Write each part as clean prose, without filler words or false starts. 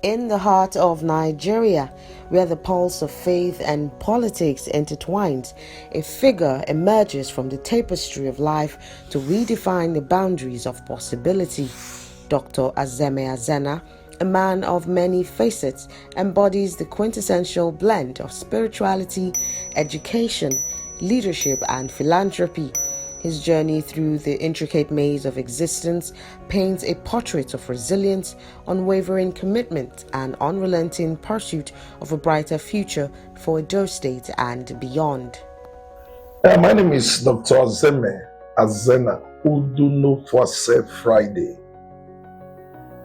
In the heart of Nigeria, where the pulse of faith and politics intertwines, a figure emerges from the tapestry of life to redefine the boundaries of possibility. Dr. Azemhe Azena, a man of many facets, embodies the quintessential blend of spirituality, education, leadership, and philanthropy. His journey through the intricate maze of existence paints a portrait of resilience, unwavering commitment, and unrelenting pursuit of a brighter future for Edo State and beyond. My name is Dr. Azemhe Azena, Uduno Fwase Friday.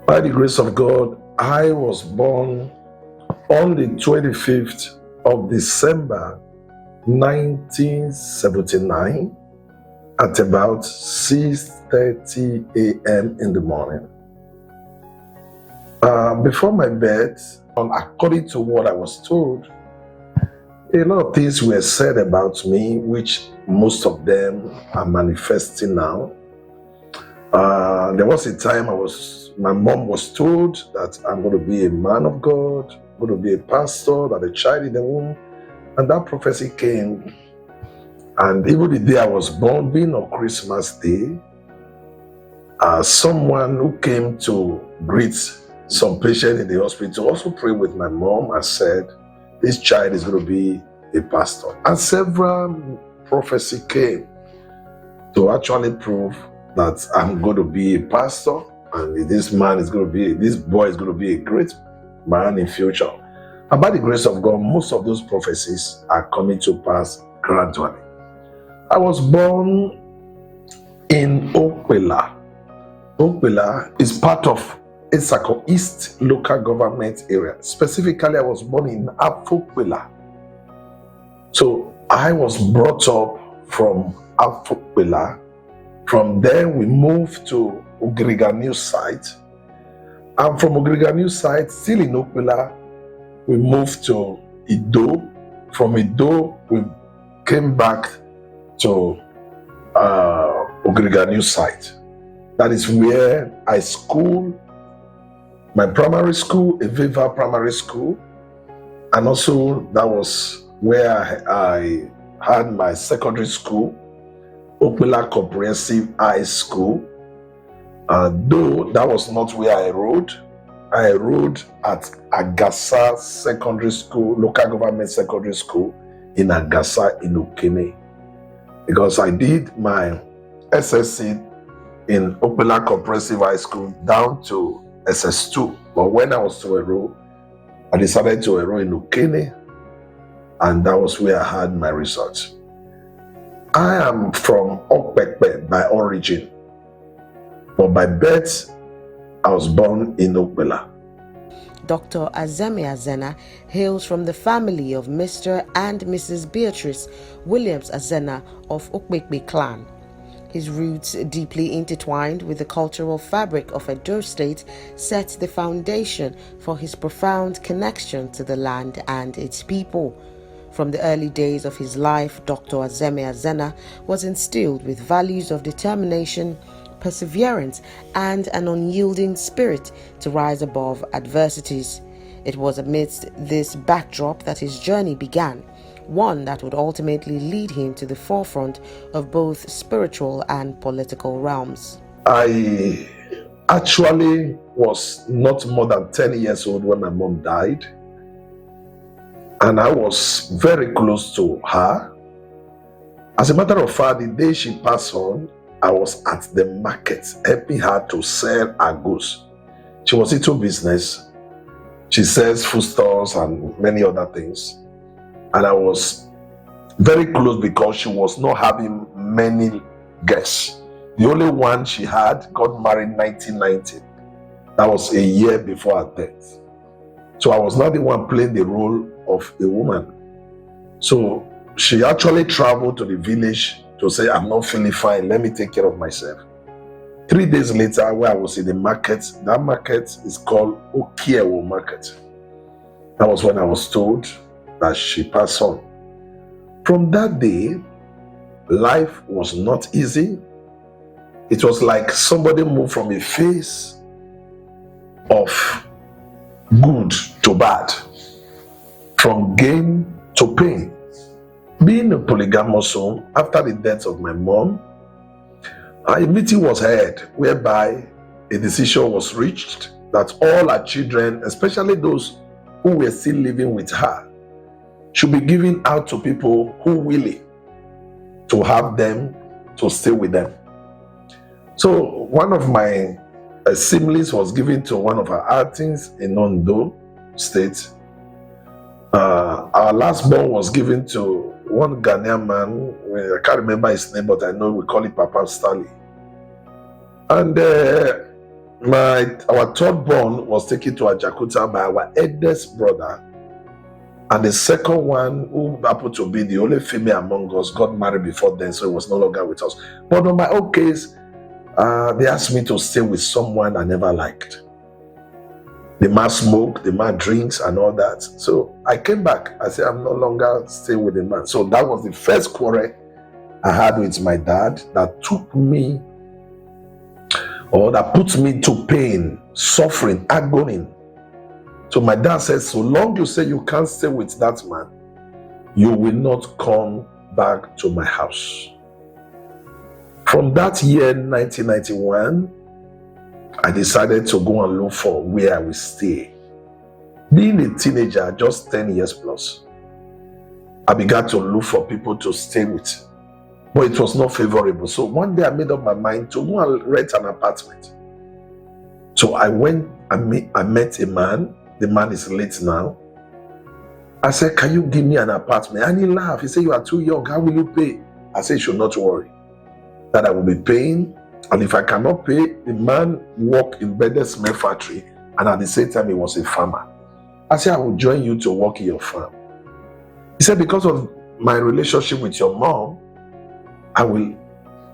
By the grace of God, I was born on the 25th of December 1979 at about 6:30 a.m. in the morning. Before my birth, according to what I was told, a lot of things were said about me, which most of them are manifesting now. There was a time my mom was told that I'm going to be a man of God, I'm going to be a pastor, that a child in the womb, and that prophecy came. And even the day I was born, being on Christmas Day, someone who came to greet some patient in the hospital also prayed with my mom and said, this child is going to be a pastor. And several prophecy came to actually prove that I'm going to be a pastor, and this boy is going to be a great man in future. And by the grace of God, most of those prophecies are coming to pass gradually. I was born in Okpela. Okpela is part of Isako East local government area. Specifically, I was born in Afokpela. So I was brought up from Afokpela. From there, we moved to Ogriga New Site. And from Ogriga New Site, still in Okpela, we moved to Ido. From Ido, we came back to Ogriga New Site. That is where I schooled my primary school, Eviva Primary School, and also that was where I had my secondary school, Okpela Comprehensive High School. Though that was not where I enrolled at Agasa Secondary School, local government secondary school in Agasa in Okene, because I did my SSC in Okpela Comprehensive High School down to SS2. But when I was to enroll, I decided to enroll in Okene, and that was where I had my results. I am from Okpekpe by origin, but by birth, I was born in Okpela. Dr. Azemhe Azena hails from the family of Mr. and Mrs. Beatrice Williams Azena of Okpekpe clan. His roots, deeply intertwined with the cultural fabric of Edo State, set the foundation for his profound connection to the land and its people. From the early days of his life, Dr. Azemhe Azena was instilled with values of determination, perseverance, and an unyielding spirit to rise above adversities. It was amidst this backdrop that his journey began, one that would ultimately lead him to the forefront of both spiritual and political realms. I actually was not more than 10 years old when my mom died, and I was very close to her. As a matter of fact, the day she passed on, I was at the market helping her to sell her goods. She was into business. She sells foodstuffs and many other things. And I was very close because she was not having many guests. The only one she had got married in 1990. That was a year before her death. So I was not the one playing the role of a woman. So she actually traveled to the village to say, I'm not feeling fine, let me take care of myself. 3 days later, where I was in the market, that market is called Okiewo Market. That was when I was told that she passed on. From that day, life was not easy. It was like somebody moved from a phase of good to bad, from gain to pain. Being a polygamous home, after the death of my mom, a meeting was held whereby a decision was reached that all our children, especially those who were still living with her, should be given out to people who willing to have them to stay with them. So one of my siblings was given to one of our aunties in Ondo State. Our last born was given to one Ghanaian man. I can't remember his name, but I know we call it Papa Stanley. And our third born was taken to Ajakuta by our eldest brother. And the second one, who happened to be the only female among us, got married before then, so he was no longer with us. But on my own case, they asked me to stay with someone I never liked. The man smoked, the man drinks and all that. So I came back. I said, I'm no longer staying with the man. So that was the first quarrel I had with my dad that took me, or that put me to pain, suffering, agony. So my dad said, so long you say you can't stay with that man, you will not come back to my house. From that year, 1991, I decided to go and look for where I will stay. Being a teenager, just 10 years plus, I began to look for people to stay with, but it was not favorable. So one day I made up my mind to go and rent an apartment. So I went, I met a man. The man is late now. I said, can you give me an apartment? And he laughed. He said, you are too young. How will you pay? I said, you should not worry, that I will be paying. And if I cannot pay, the man worked in bedded cement factory, and at the same time, he was a farmer. I said, I will join you to work in your farm. He said, because of my relationship with your mom, I will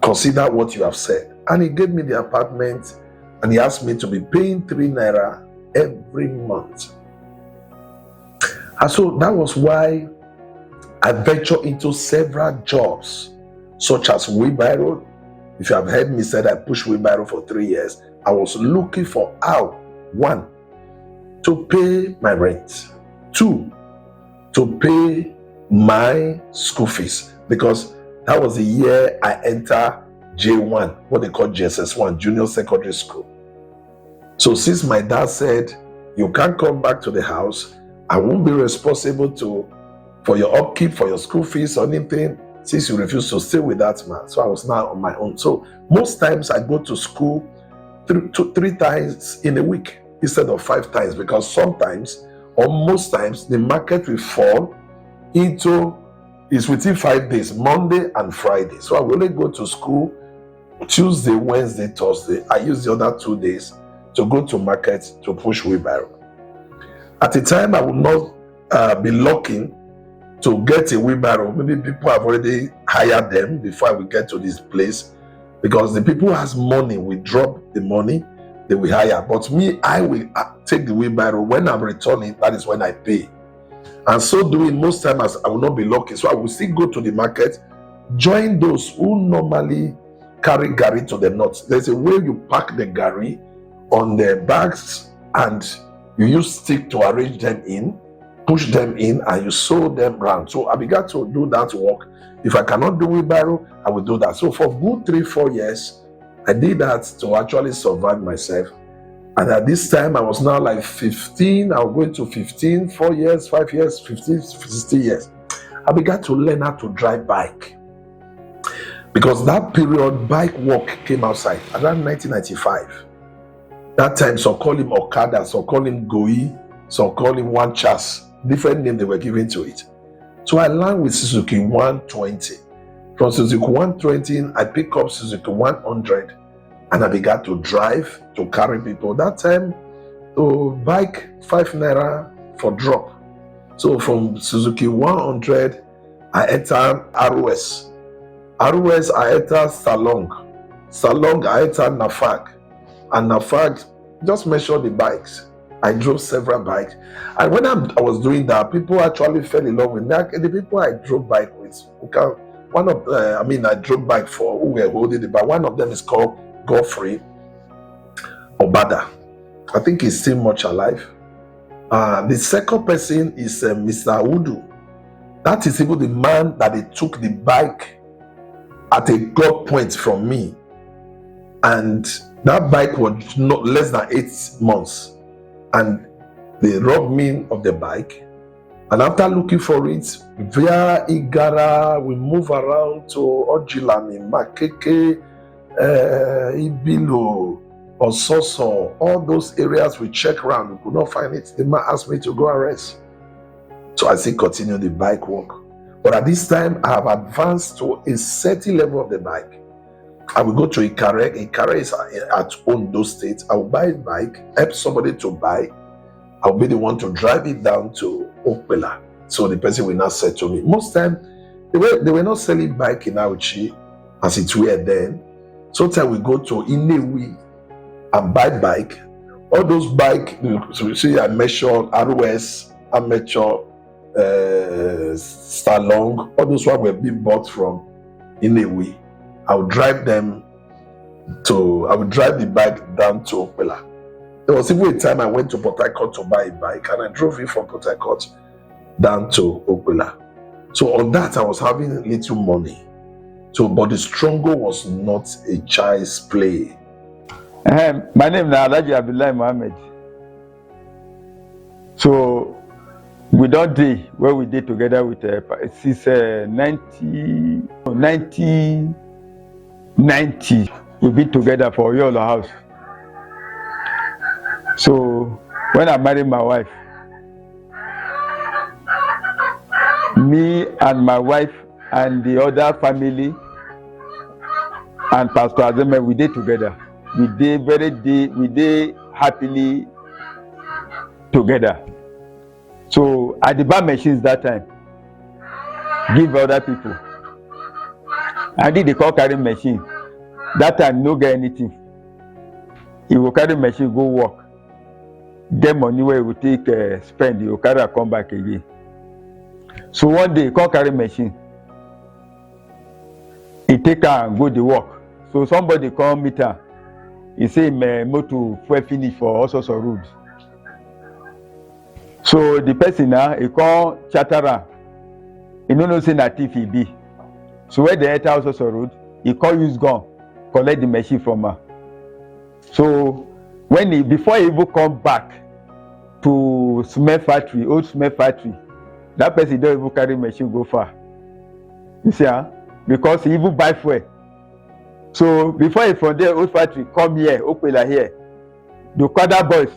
consider what you have said. And he gave me the apartment, and he asked me to be paying 3 naira every month. And so that was why I ventured into several jobs, such as wheelbarrow. If you have heard me say I pushed wheelbarrow for 3 years, I was looking for how, 1, to pay my rent, 2, to pay my school fees, because that was the year I entered J1, what they call JSS1, Junior Secondary School. So since my dad said, you can't come back to the house, I won't be responsible for your upkeep, for your school fees or anything, since you refuse to stay with that man. So I was now on my own. So most times I go to school 3 times in a week instead of 5 times, because sometimes or most times the market will fall into, is within 5 days, Monday and Friday. So I will only go to school Tuesday, Wednesday, Thursday. I use the other 2 days to go to market to push wheelbarrow. At the time, I would not be looking to get a wheelbarrow. Maybe people have already hired them before I will get to this place, because the people who has money will drop the money, they will hire. But me, I will take the wheelbarrow. When I'm returning, that is when I pay. And so doing, most times I will not be lucky. So I will still go to the market, join those who normally carry gari to the north. There's a way you pack the gari on the bags and you use stick to arrange them in, push them in, and you sew them round. So I began to do that work. If I cannot do wheelbarrow, I will do that. So for good 3-4 years, I did that to actually survive myself. And at this time, I was now like 15. I was going to 15, 4 years, 5 years, 15, 16 years. I began to learn how to drive bike. Because that period, bike work came outside around 1995. That time, some call him Okada, some call him Goi, some call him One Chas. Different name they were given to it. So I learned with Suzuki 120. From Suzuki 120, I picked up Suzuki 100 and I began to drive to carry people. That time, to bike 5 naira for drop. So from Suzuki 100, I entered ROS. ROS, I entered Salong. Salong, I entered Nafag. And Nafag, just measure the bikes. I drove several bikes. And when I was doing that, people actually fell in love with me. The people I drove bike with, I drove bike for who were holding the bike. One of them is called Godfrey Obada. I think he's still much alive. The second person is Mr. Udu. That is even the man that they took the bike at a gun point from me. And that bike was not less than 8 months. And they robbed me of the bike. And after looking for it, via Igara, we move around to Ojilami, Makeke, Ibilo, Ososo, all those areas we check around, we could not find it. The man asked me to go arrest. So I still continue the bike walk. But at this time, I have advanced to a certain level of the bike. I will go to Ikare. Ikare is at Ondo State. I will buy a bike, help somebody to buy. I'll be the one to drive it down to Okpela. So the person will not say to me. Most time, they were not selling bike in Auchi as it were then. Sometimes we go to Inewi and buy bike. All those bike, you see, I measure ROS, amateur, Stalong, all those ones were being bought from Inewi. I would drive the bike down to Okpela. There was even a time I went to Port Harcourt to buy a bike, and I drove it from Port Harcourt down to Okpela. So on that, I was having little money. So, but the struggle was not a child's play. My name is Alhaji Abdullahi Mohammed. So we don't do where we did together with since 1990. We've been together for Yolo House. So when I married my wife, me and my wife and the other family and Pastor Azeme, we did together. We did happily together. So I did buy machines that time, give other people. I did the car carrying machine. That time no get anything. He will carry machine, go work. Get money where he will take spend, he will carry and come back again. So one day, he can't carry machine. He take her and go to work. So somebody come meet her. He say, motor fuel finish for all sorts of roads. So the person now, he come chatter her. He no know say na thief he be. So where they enter all sorts of road, he come use gun, collect the machine from her. So before he even come back to cement factory, old cement factory, that person don't even carry machine go far. You see, because he even buy fuel. So before he from there, old factory come here, Okpela here, the Okada boys,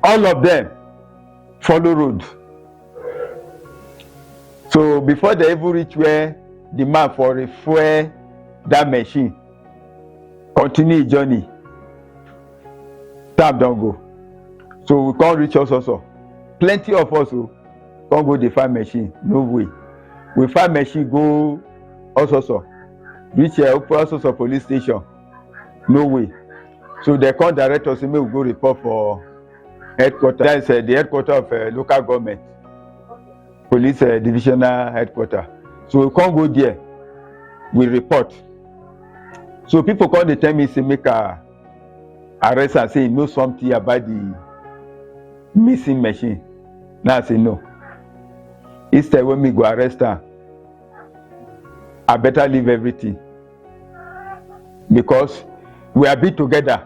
all of them follow road. So before they even reach where the man for refuel that machine, continue journey. Time don't go. So we can't reach us also. Plenty of us can't go the farm machine. No way. We farm machine go also. Reach also police station. No way. So they can't direct us. Maybe we go report for headquarters. That is the headquarters of local government. Police divisional headquarters. So we can't go there. We report. So people come they tell me say make a arrest and say know something about the missing machine. Now I say no. Instead when me go arrest her, I better leave everything. Because we are been together.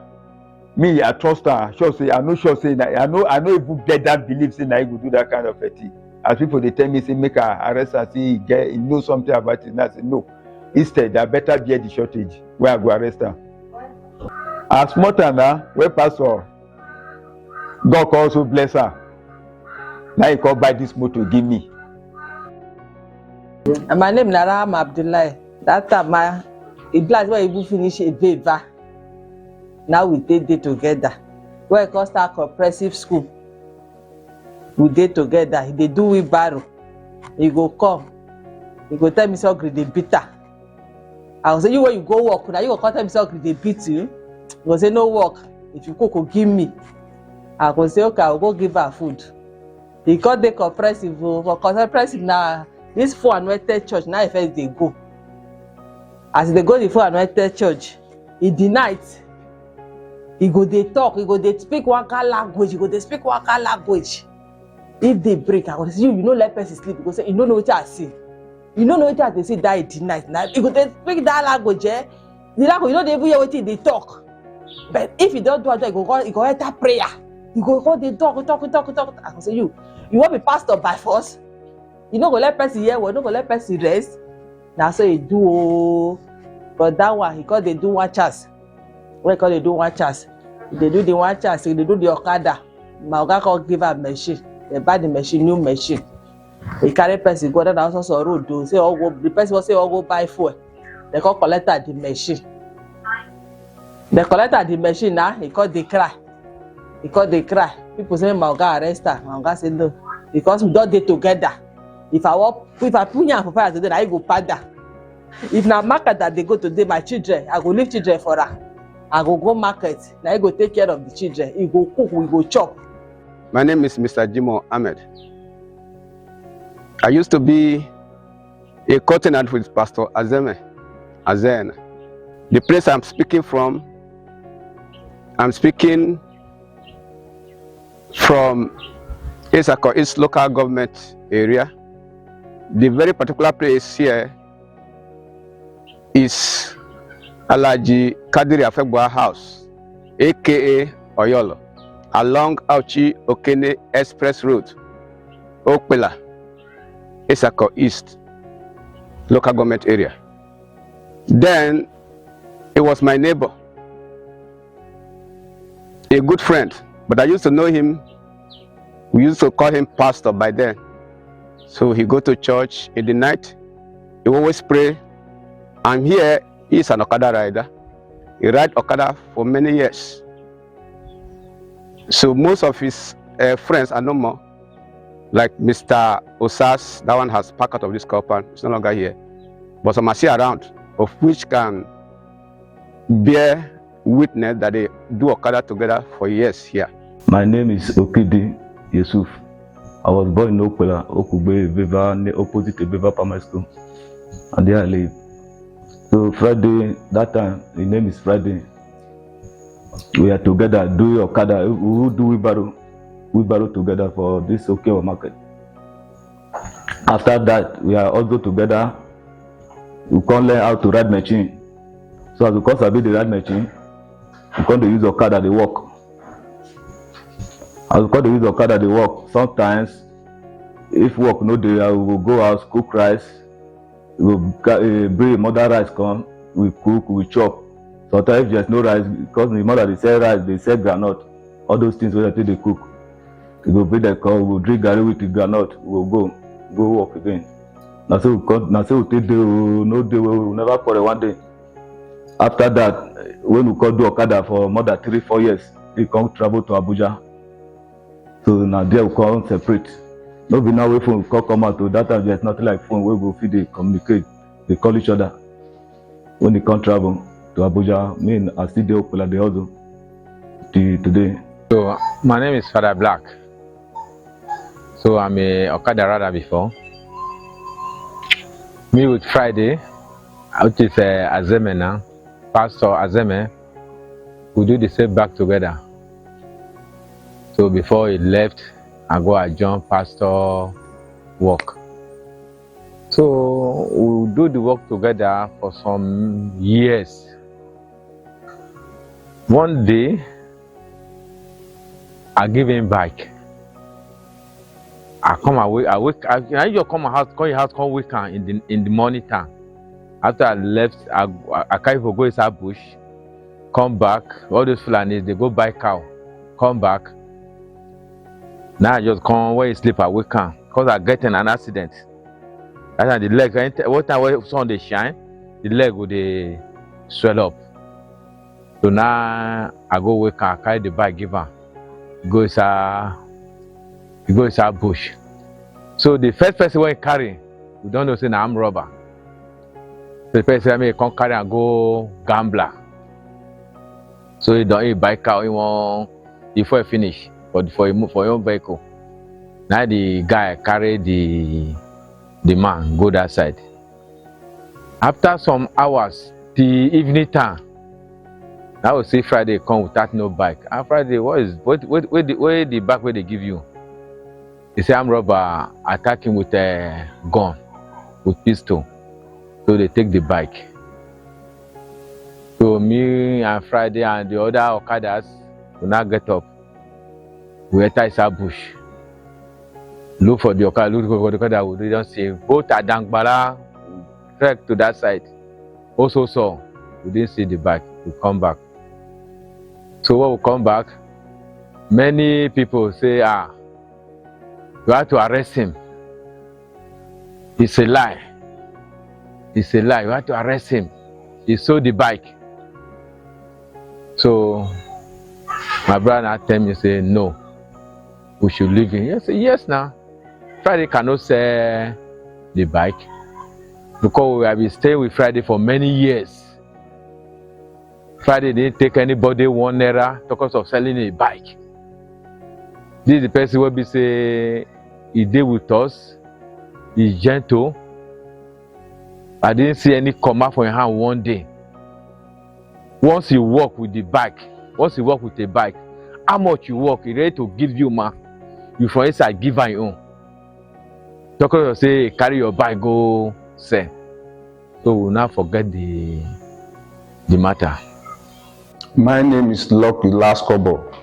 Me, I trust her. Sure say I know sure say that I know even get that belief say that I go do that kind of a thing. As people they tell me say make her arrest her, say he know something about it. Now I say no. Instead, I better bear the shortage where I go arrest her. As more than that, where pastor God can also bless her. Now he can buy this motor give me. And my name is Azehme Abdullahi. That time it blast where you finish a baby. Now we did together. Where I start comprehensive school. We did together. They do with barrel. He go come. He go tell me so they beat her. I will say you when you go work, now you go tell me so they beat you. He go say no work. If you cook, give me. I go say okay, I will go give her food. He got the comprehensive for comprehensive now. This full anointed church now first they go. As they go the full anointed church, he denied. He go dey talk, he go dey speak one kind language, he go dey speak one kind language. If they break, I go say, you no let person sleep because you no know what I see. You no know what I see die the night. Now you go dey speak that language, eh? The language you no dey even hear wetin dey talk. But if you don't do it, you go enter prayer. You go dey talk. I go say, you want be pastor by force? You no go let person hear word, you no go let person rest. Na so he do oh. But that one, he call dey do one chance. When he call dey do one chance, they do the one chance, they do the Okada. My oga come give am machine. They buy the machine, new machine. He carry person go down also road. Do say all go. The person will say all go buy fuel. They come collect the machine. They collect the machine now. He call dey cry. He call dey cry. People say my oga arrest her. My oga say no, because we don't dey together. If I put you for fire today, I go pada. If na market that they go today, my children, I go leave children for her. I go market. Now I go take care of the children. He go cook, we go chop. My name is Mr. Jimo Ahmed. I used to be a coordinator with Pastor Azemhe Azena. The place I'm speaking from Isako, East local government area. The very particular place here is Alhaji Kadiri Afegboa House, aka Oyolo, along Auchi Okene Express Road, Okpela, Isako East local government area. Then it was my neighbor, a good friend, but I used to know him. We used to call him pastor by then. So he go to church in the night. He always pray. And here he's an Okada rider. He ride Okada for many years. So most of his friends are no more. Like Mr. Osas, that one has packed out of this compound. He's no longer here. But some are still around, of which can bear witness that they do Okada together for years here. My name is Okidi Yusuf. I was born in Okpela, Okugbe, Beva, opposite to Beva Primary School. And there I live. So Friday, that time, the name is Friday. We are together, do Okada, we do wheelbarrow together for this Okewa market. After that, we are also together. We can't learn how to ride machine. So as because I be the ride machine, we can't use Okada, they work. As because they use Okada, they work. Sometimes, if work no day, I will go out, cook rice. We will bring mother rice come, we cook, we chop. Sometimes if there's no rice, because the mother they sell rice, they sell granite. All those things where they cook. We go bring the call, we will drink garri with the granite, we will go work again. Now so we take day, no day, we will never quarrel one day. After that, when we come do Okada for more than 3-4 years, we come travel to Abuja. So now there we come separate. No be now we phone come out to that time there's nothing like phone where we go feed they communicate, they call each other. When they come travel to Abuja, me and I still dey Okpela the hustle today. So my name is Father Black. So I'm a Okada rider before. Me with Friday, which is Azemhe now, Pastor Azemhe, we do the same back together. So before he left, I go adjourn pastor work. So we do the work together for some years. One day, I give him back. I just come your house, come wake up in the morning time. After I left, I carry for go inside bush, come back. All those Fulanis, they go buy cow, come back. Now I just come where you sleep, I wake up because I get in an accident. That's why the leg, what time when sun they shine, the leg would they swell up. So now I go wake up, carry the bike, give her, go inside bush. So the first person when carry, we don't know say na I'm robber. So the person I come carry and go gambler. So he don't buy cow, he want before he finish. But for your own vehicle. Now the guy carry the man go that side. After some hours, the evening time, Now we see Friday come without no bike. And Friday, where the bike where they give you? They say armed robber attack him with a gun, with pistol. So they take the bike. So me and Friday and the other Okadas will now get up. We enter inside bush. Look for the Okada, look for the Okada, we don't see. Both at Dangbala, trek to that side. Also saw, we didn't see the bike. We come back. So when we come back, many people say, you have to arrest him. It's a lie. It's a lie. You have to arrest him. He sold the bike. So my brother now tell me, say, no, we should leave him. I say, yes now. Friday cannot sell the bike because we have been staying with Friday for many years. Friday didn't take anybody 1 naira because of selling a bike. This is the person will be say he did with us, he's gentle. I didn't see any comma from your hand one day. Once you walk with the bike, once you walk with a bike, how much you walk, he's ready to give you, man. You from inside give her your own. Talk about say carry your bike go sell. So we'll not forget the matter. My name is Lucky Last Kobo.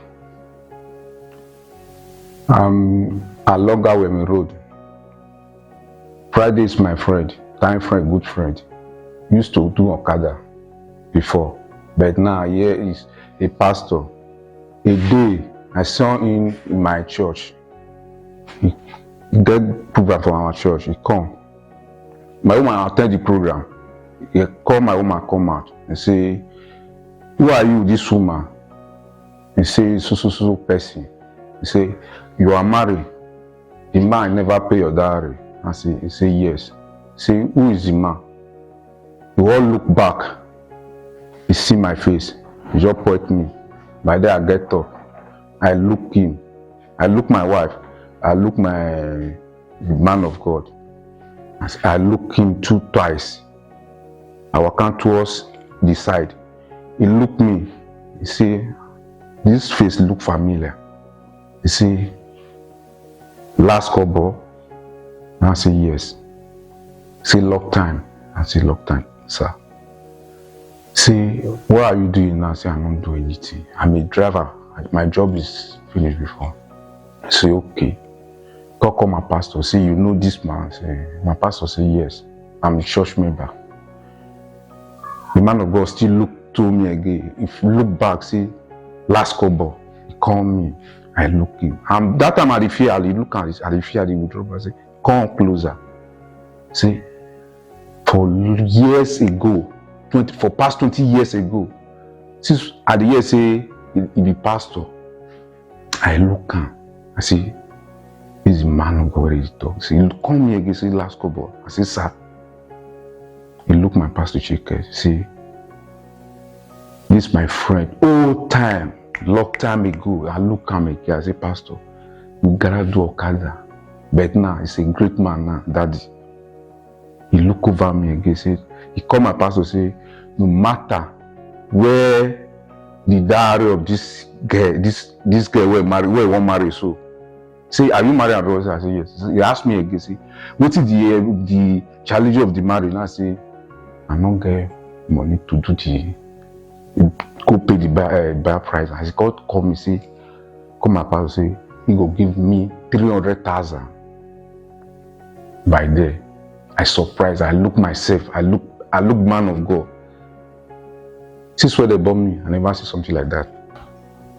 I'm at Logawemi Road. Friday is my friend, time friend, good friend. Used to do Okada before, but now here is a pastor. A day I saw him in my church. He get program from our church. He come. My woman attend the program. He call my woman come out and say, "Who are you, this woman?" He say, so person. He say, "You are married. The man never pay your dowry." He say, "Yes." He say, "Who is the man?" He all look back. He see my face. He just point me. By then I get up. I look him. I look my wife. I look my man of God. I look him twice. I walk on towards the side. He look me. He say, "This face look familiar." He say, "Last Kobo?" I say, "Yes." He say, "Long time?" I say, "Long time, sir." Say, "What are you doing now?" I say, "I don't do anything. I'm a driver. My job is finished before." I say, "Okay." Call my pastor. Say, "You know this man?" Say, my pastor say, "Yes. I'm a church member." The man of God still look to me again. If you look back, say, "Last Kobo." He call me. I look him. That time at the field, he look at the field, he would drop. I say, "Come closer." See, for years ago, for past 20 years ago, since at the year say he be pastor, I look him. I say, "This is the man of God ready to talk." Say, "Come here again." Say, "Last Kobo." I say, "Sir." He look my pastor check. Say, "This my friend, old time, long time ago." I look him again. I say, "Pastor, you gotta do Okada." But now he's a great man now, daddy. He look over me again. Say, he call my pastor. Say, "No matter where the dowry of this girl, this girl where he won't marry, so say, are you married?" I say, "Yes." He asked me again. Say, "What is the challenge of the marriage?" I say, "I don't get money to do go pay the buy price." As he call me, say, "Come my pastor, say he go give me 300,000. By there, I surprised. I look myself. I look man of God. Since where they bomb me, I never see something like that.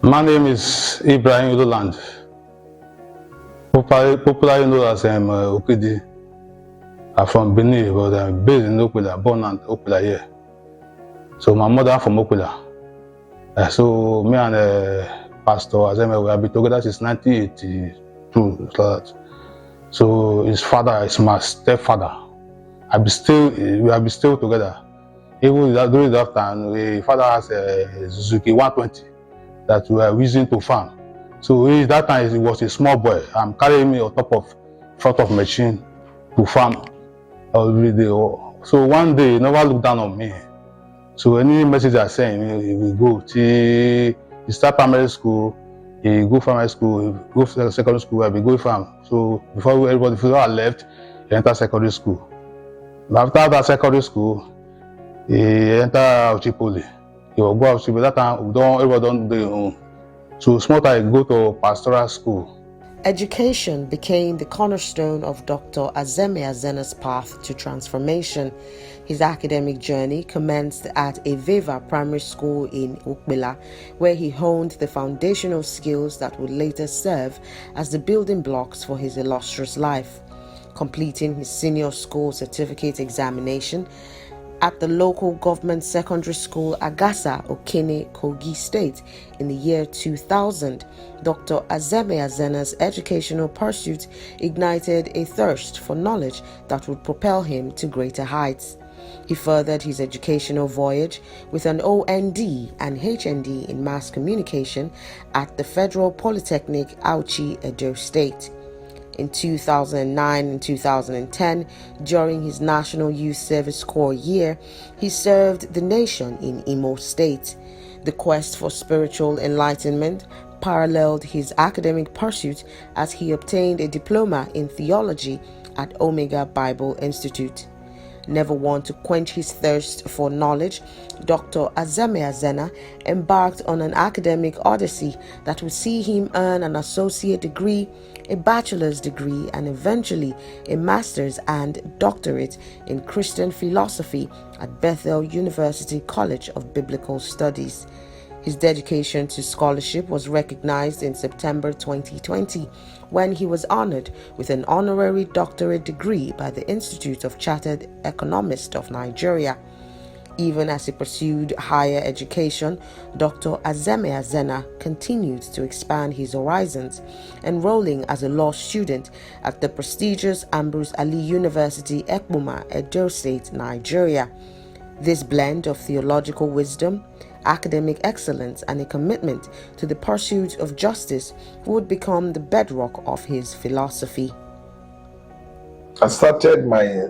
My name is Ibrahim Udoland, popularly known as Okidi. I'm from Benin, but I'm based in Okula, born in Okula here. So my mother from Okula. So me and Pastor Azeme, we have been together since 1982. So his father is my stepfather. We have been still together. Even during that time, his father has a Suzuki 120 that we are using to farm. So that time he was a small boy. I'm carrying me on top of front of machine to farm every day. So one day he never looked down on me. So any message I send, he will go till he start primary school, he go primary school, he go secondary school, I will go farm. So before I left, he enter secondary school. After that secondary school, he enter Ochipoli. He will go Ochipoli. That time everybody don't do home. So small time he go to pastoral school. Education became the cornerstone of Dr. Azemhe Azena's path to transformation. His academic journey commenced at Aveva Primary School in Ukbila, where he honed the foundational skills that would later serve as the building blocks for his illustrious life. Completing his senior school certificate examination at the local government secondary school Agasa, Okene, Kogi State in the year 2000, Dr. Azemhe Azena's educational pursuit ignited a thirst for knowledge that would propel him to greater heights. He furthered his educational voyage with an OND and HND in mass communication at the Federal Polytechnic, Auchi, Edo State. In 2009 and 2010, during his National Youth Service Corps year, he served the nation in Imo State. The quest for spiritual enlightenment paralleled his academic pursuit as he obtained a diploma in theology at Omega Bible Institute. Never one to quench his thirst for knowledge, Dr. Azemhe Azena embarked on an academic odyssey that would see him earn an associate degree, a bachelor's degree, and eventually a master's and doctorate in Christian philosophy at Bethel University College of Biblical Studies. His dedication to scholarship was recognized in September 2020 when he was honored with an honorary doctorate degree by the Institute of Chartered Economists of Nigeria. Even as he pursued higher education, Dr. Azemhe Azena continued to expand his horizons, enrolling as a law student at the prestigious Ambrose Ali University, Ekpoma, Edo State, Nigeria. This blend of theological wisdom, academic excellence, and a commitment to the pursuit of justice would become the bedrock of his philosophy. I started my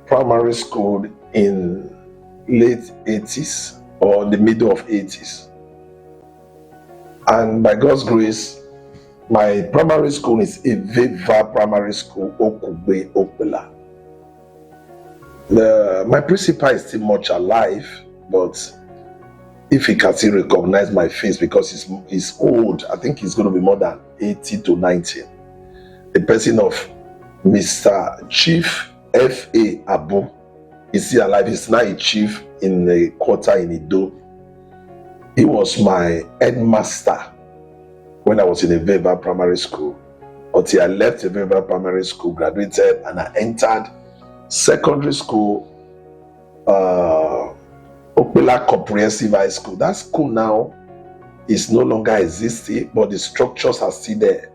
primary school in late 80s or the middle of 80s. And by God's grace, my primary school is Aveva Primary School, Okugbe, Okbela. My principal is still much alive, but if he can still recognize my face because he's old, I think he's going to be more than 80 to 90. The person of Mr. Chief F.A. Abu is still alive. He's now a chief in a quarter in Ido. He was my headmaster when I was in Aveva Primary School. Until I left Aveva Primary School, graduated, and I entered secondary school, Okbela Comprehensive High School. That school now is no longer existing, but the structures are still there.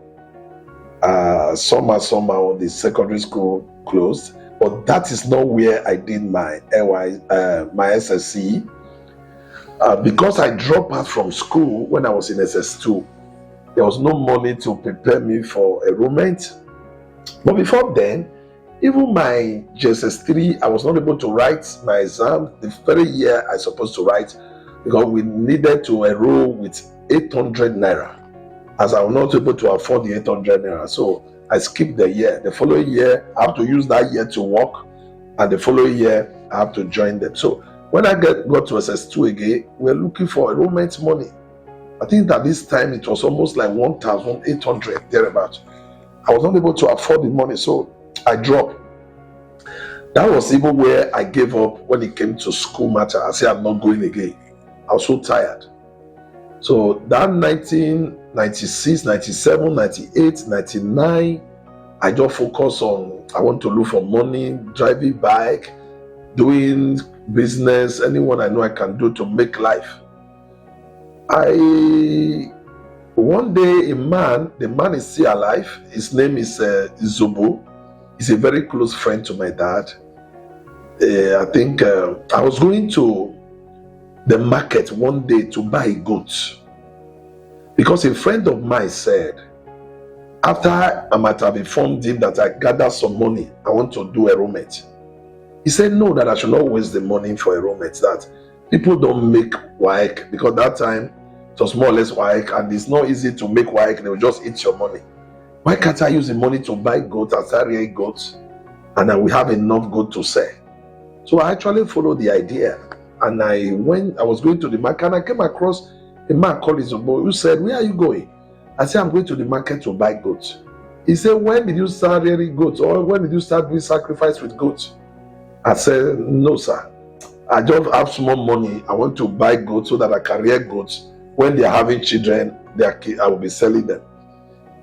Somehow the secondary school closed, but that is not where I did my my SSC. Because I dropped out from school when I was in SS2, there was no money to prepare me for enrollment. But before then, even my JSS3, I was not able to write my exam the very year I supposed to write because we needed to enroll with 800 naira, as I was not able to afford the 800 naira. So I skipped the year. The following year, I have to use that year to work, and the following year, I have to join them. So when I got to SS2 again, we were looking for enrollment money. I think that this time it was almost like 1,800 thereabout. I was not able to afford the money, so I dropped. That was even where I gave up when it came to school matter. I said I'm not going again. I was so tired. So that 1996, 97, 98, 99, I just focused on, I want to look for money, driving bike, doing business, anyone I know I can do to make life. One day the man is still alive. His name is Zobo. He's a very close friend to my dad. I think I was going to the market one day to buy a goat because a friend of mine said, after I might have informed him that I gathered some money, I want to do enrollment. He said no, that I should not waste the money for enrollment, that people don't make WAEC, because that time it was more or less WAEC, and it's not easy to make WAEC, they will just eat your money. Why can't I use the money to buy goats and start rearing goats, and then we have enough goat to sell? So I actually followed the idea, and I was going to the market, and I came across a man called Izobo who said, "Where are you going?" I said, "I'm going to the market to buy goats." He said, "When did you start rearing goats, or when did you start doing sacrifice with goats?" I said, "No, sir. I just have small money. I want to buy goats so that I can rear goats. When they are having children, I will be selling them."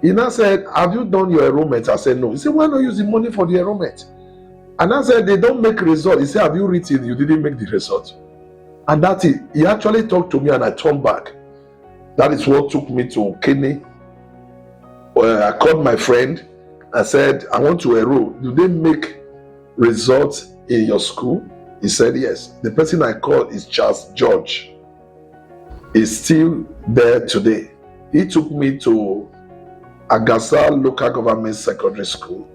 He now said, "Have you done your enrollment?" I said, "No." He said, "Why not use the money for the enrollment?" And I said, "They don't make result." He said, "Have you written? You didn't make the result." And that's it. He actually talked to me, and I turned back. That is what took me to Kenya. I called my friend. I said, "I want to enroll. Do they make results in your school?" He said, "Yes." The person I called is Charles George. He's still there today. He took me to Agasa Local Government Secondary School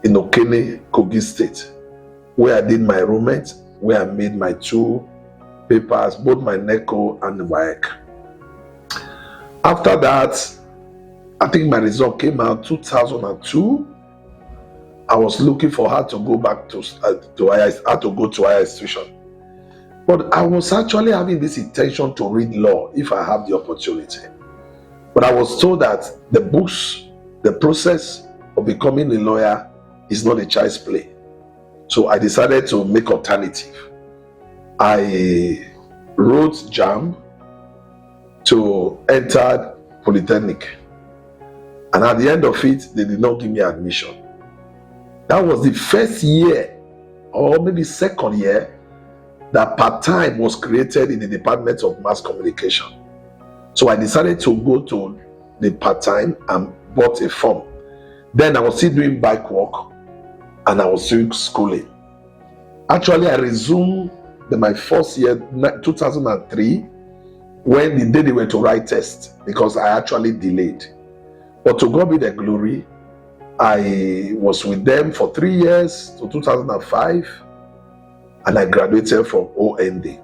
in Okene, Kogi State, where I did my enrollment, where I made my 2 papers, both my NECO and the WAEC. After that, I think my result came out 2002. I was looking for how to go back to how to go to higher institution. But I was actually having this intention to read law if I have the opportunity. But I was told that the books, the process of becoming a lawyer is not a child's play. So I decided to make alternative. I wrote JAMB to enter Polytechnic. And at the end of it, they did not give me admission. That was the first year, or maybe second year, that part-time was created in the Department of Mass Communication. So I decided to go to the part-time and bought a form. Then I was still doing bike work, and I was still schooling. Actually, I resumed my first year, 2003, when the day they were to write test, because I actually delayed. But to God be the glory, I was with them for 3 years to 2005, and I graduated from OND.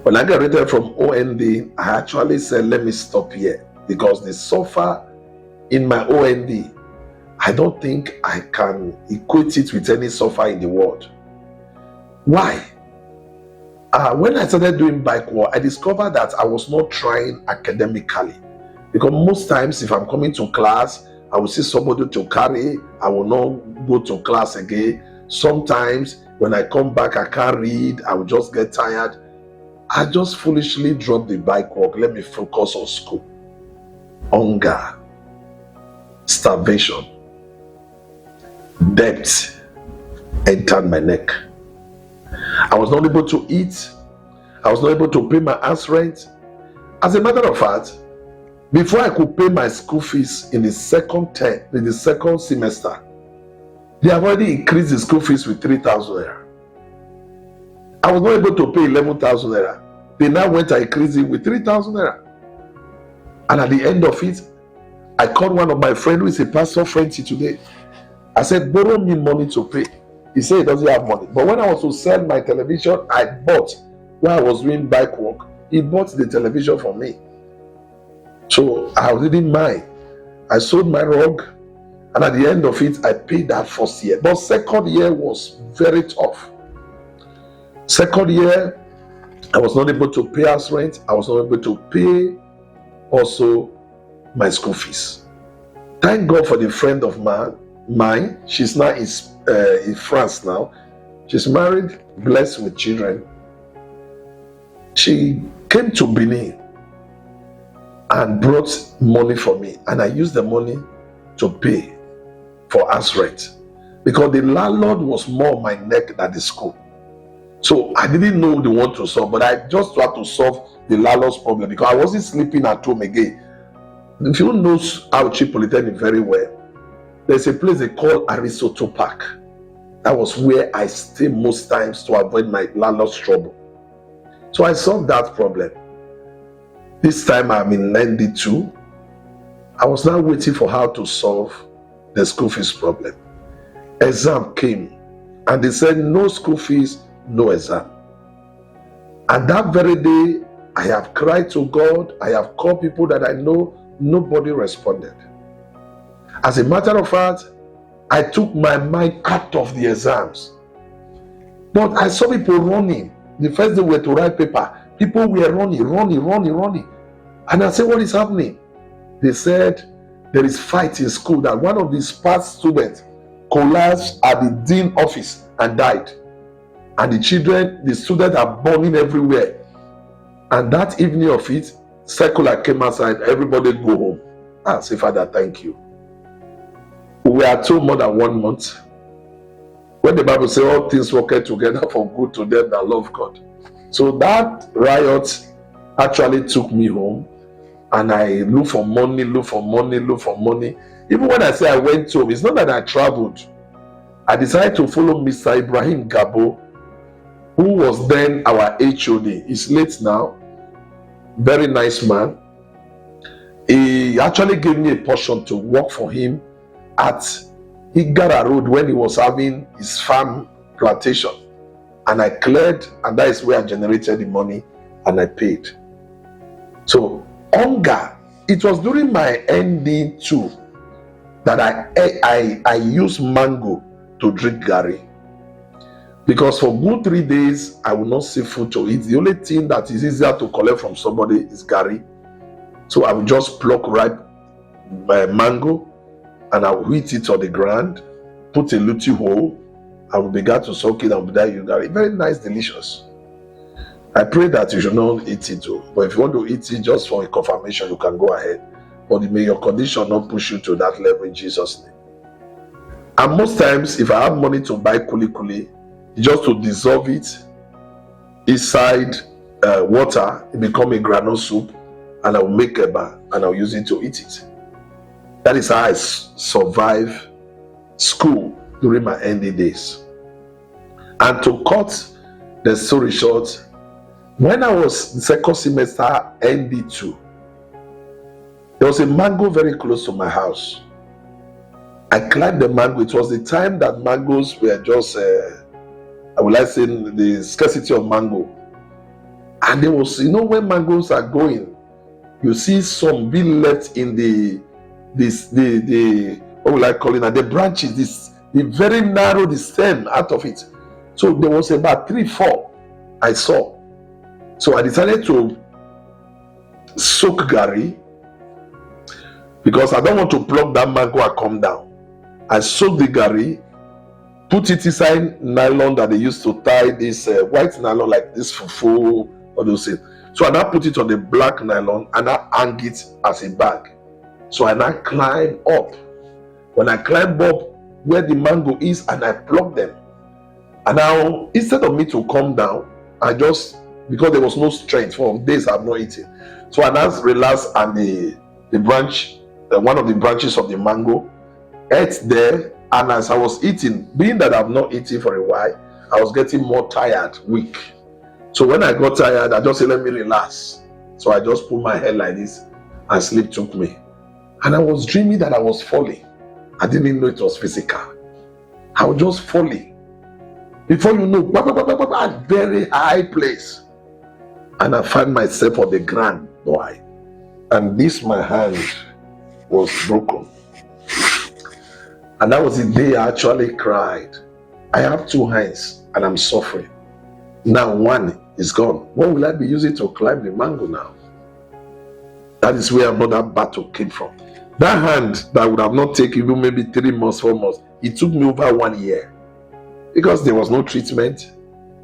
When I graduated from OND, I actually said, let me stop here, because the suffer in my OND, I don't think I can equate it with any suffer in the world. Why? When I started doing bike work, I discovered that I was not trying academically, because most times if I'm coming to class, I will see somebody to carry, I will not go to class again. Sometimes when I come back, I can't read, I will just get tired. I just foolishly dropped the bike walk. Let me focus on school. Hunger, starvation, debt entered my neck. I was not able to eat. I was not able to pay my house rent. As a matter of fact, before I could pay my school fees in the second term, in the second semester, they have already increased the school fees with 3,000 naira. I was not able to pay 11,000 naira. They now went to increase it with 3,000 naira. And at the end of it, I called one of my friends who is a pastor friend today. I said, borrow me money to pay. He said he doesn't have money. But when I was to sell my television, I bought, while I was doing bike work, he bought the television for me. So I didn't mind. I sold my rug, and at the end of it, I paid that first year. But second year was very tough. Second year, I was not able to pay house rent. I was not able to pay also my school fees. Thank God for the friend of mine. She's now in France now. She's married, blessed with children. She came to Benin and brought money for me, and I used the money to pay for house rent, because the landlord was more on my neck than the school. So I didn't know the one to solve, but I just tried to solve the landlord's problem, because I wasn't sleeping at home again. If you know Auchi Polytechnic very well, there's a place they call Aristotle Park. That was where I stay most times to avoid my landlord's trouble. So I solved that problem. This time I'm in 92. I was now waiting for how to solve the school fees problem. Exam came. And they said, no school fees, no exam. And that very day, I have cried to God. I have called people that I know. Nobody responded. As a matter of fact, I took my mind out of the exams. But I saw people running. The first day we were to write paper, people were running. And I said, what is happening? They said, there is fight in school, that one of the smart students collapsed at the dean office and died. And the students are burning everywhere. And that evening of it, circular came outside, everybody go home. I say, Father, thank you. We are told more than 1 month. When the Bible says all things work together for good to them that love God. So that riot actually took me home, and I look for money. Even when I say I went home, it's not that I traveled. I decided to follow Mr. Ibrahim Gabo, who was then our HOD. He's late now. Very nice man. He actually gave me a portion to work for him at Igara Road when he was having his farm plantation. And I cleared, and that is where I generated the money, and I paid. So hunger, it was during my ND2 that I used mango to drink gari. Because for good 3 days, I will not see food to eat. The only thing that is easier to collect from somebody is gari. So I will just pluck ripe mango, and I will eat it on the ground, put a little hole, I will begin to soak it and be that you gari. Very nice, delicious. I pray that you should not eat it too. But if you want to eat it just for a confirmation, you can go ahead. But may your condition not push you to that level in Jesus' name. And most times, if I have money to buy kuli, just to dissolve it inside water, it become a granule soup, and I will make a bar and I'll use it to eat it. That is how I survive school during my ND days. And to cut the story short, when I was the second semester ND2, there was a mango very close to my house. I climbed the mango. It was the time that mangoes were just, I would like to say, the scarcity of mango. And there was, when mangoes are going, you see some being left in the what will I call it now? The branches, the very narrow, the stem out of it. So there was about 3-4 I saw. So I decided to soak gari, because I don't want to pluck that mango and come down. I soak the gari, put it inside nylon that they used to tie this white nylon, like this fufu or those things. So I now put it on the black nylon and I hang it as a bag. So I now climb up. When I climb up where the mango is, and I pluck them. And now, instead of me to come down, I just, because there was no strength for days I've not eaten. So I now relaxed, and the branch, one of the branches of the mango, ate there. And as I was eating, being that I've not eaten for a while, I was getting more tired, weak. So when I got tired, I just said, let me relax. So I just put my head like this, and sleep took me. And I was dreaming that I was falling. I didn't know it was physical. I was just falling. Before you know, a very high place. And I find myself on the ground, boy. And this, my hand was broken. And that was the day I actually cried. I have 2 hands and I'm suffering. Now one is gone. What will I be using to climb the mango now? That is where another battle came from. That hand that would have not taken even maybe 3 months, 4 months, it took me over 1 year. Because there was no treatment.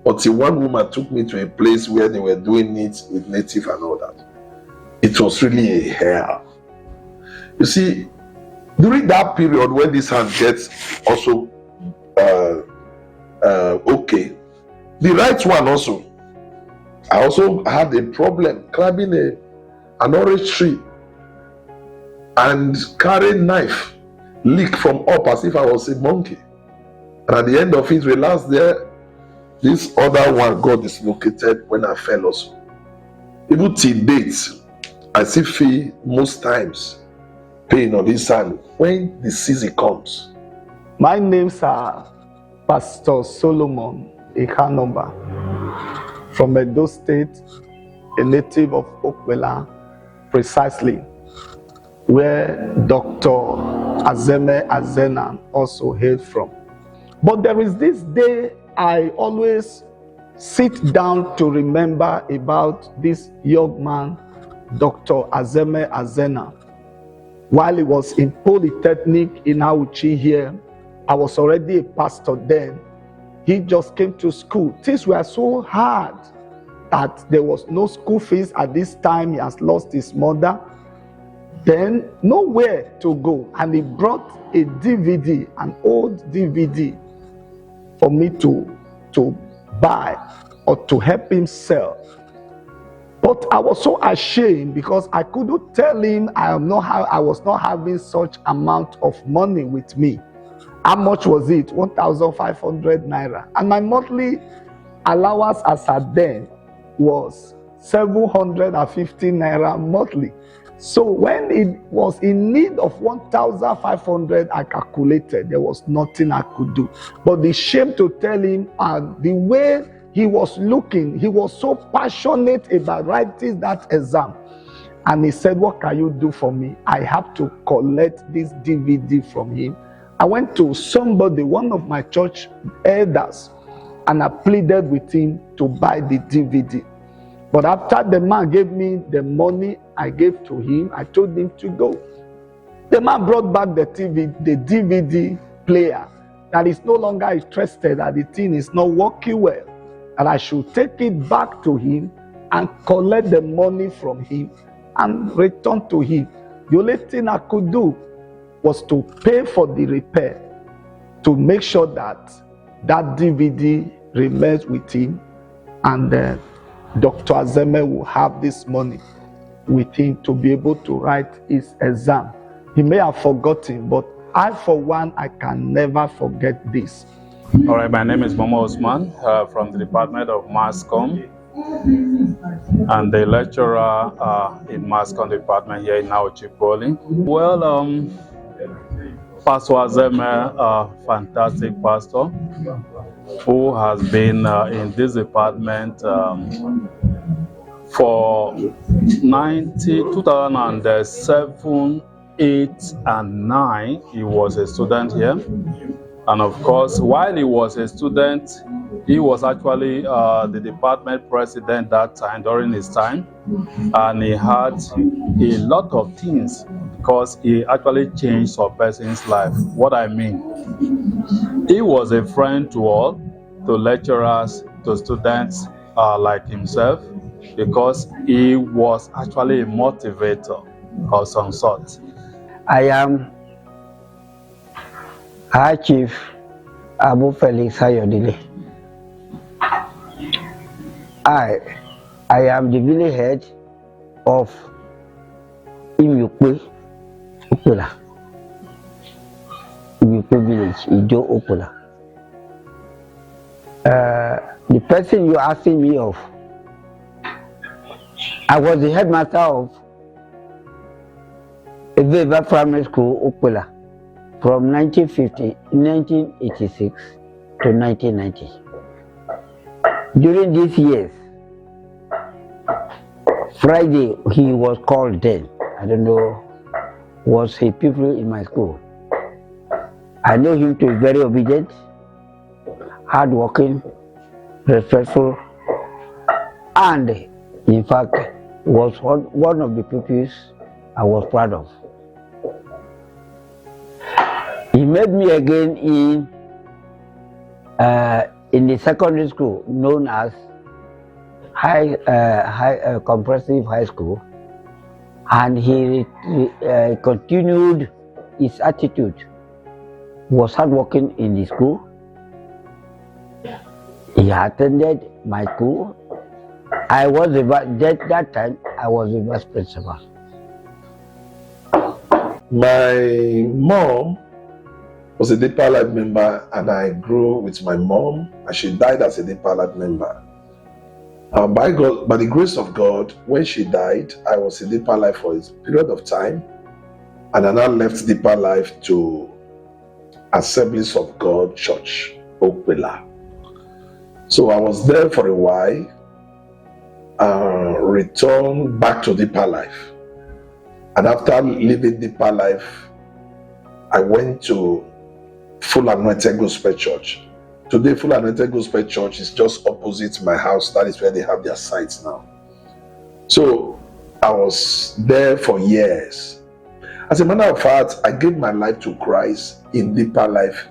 Until one woman took me to a place where they were doing it with native and all that. It was really a hell. You see, during that period when this hand gets also okay, the right one also, I also had a problem climbing an orange tree and carrying knife, leak from up as if I was a monkey. And at the end of it, relaxed there, this other one got dislocated when I fell also. Even till date, I still feel most times pain on this hand when the season comes. My name's Pastor Solomon Ikanomba from Edo State, a native of Okpela, precisely, where Dr. Azemhe Azena also hailed from. But there is this day I always sit down to remember about this young man, Dr. Azemhe Azena. While he was in Polytechnic in Auchi here, I was already a pastor then. He just came to school. Things were so hard that there was no school fees at this time. He has lost his mother. Then nowhere to go. And he brought a DVD, an old DVD, for me to buy or to help him sell. But I was so ashamed because I couldn't tell him I was not having such amount of money with me. How much was it? 1,500 naira. And my monthly allowance as at then was 750 naira monthly. So when it was in need of 1,500, I calculated there was nothing I could do. But the shame to tell him, and the way he was looking, he was so passionate about writing that exam. And he said, what can you do for me? I have to collect this DVD from him. I went to somebody, one of my church elders, and I pleaded with him to buy the DVD. But after the man gave me the money I gave to him, I told him to go. The man brought back the DVD player, that is no longer interested, that the thing is not working well, that I should take it back to him and collect the money from him and return to him. The only thing I could do was to pay for the repair, to make sure that that DVD remains with him, and Dr. Azemhe will have this money with him to be able to write his exam. He may have forgotten, but I, for one, I can never forget this. All right, my name is Momo Osman from the Department of Mass Comm and the lecturer in Mass Comm department here in Auchi Poly. Well, Pastor Azemhe, a fantastic pastor who has been in this department for 2007, 8, and 9. He was a student here. And of course, while he was a student, he was actually the department president that time, during his time. And he had a lot of things because he actually changed a person's life. What I mean, he was a friend to all, to lecturers, to students like himself, because he was actually a motivator of some sort. I am High Chief Abu Felix Hayodile. I am the village head of Imukwe Okpela. Imukwe village, Ijo Okpela. The person you're asking me of, I was the headmaster of Azehme Primary School, Okpela, from 1986 to 1990. During these years, Friday he was called then. I don't know, was he people in my school. I know him to be very obedient, hardworking, respectful, and in fact was one of the pupils I was proud of. He made me again in the secondary school known as Comprehensive High School, and he continued his attitude. He was hardworking in the school. He attended my school. I was that time I was the vice principal. My mom was a Deeper Life member, and I grew with my mom, and she died as a Deeper Life member. By the grace of God, when she died, I was in Deeper Life for a period of time, and I now left Deeper Life to Assemblies of God Church. Okpela. So I was there for a while, returned back to Deeper Life. And after leaving Deeper Life, I went to Full Anointed Gospel Church. Today, Full Anointed Gospel Church is just opposite my house. That is where they have their sites now. So I was there for years. As a matter of fact, I gave my life to Christ in Deeper Life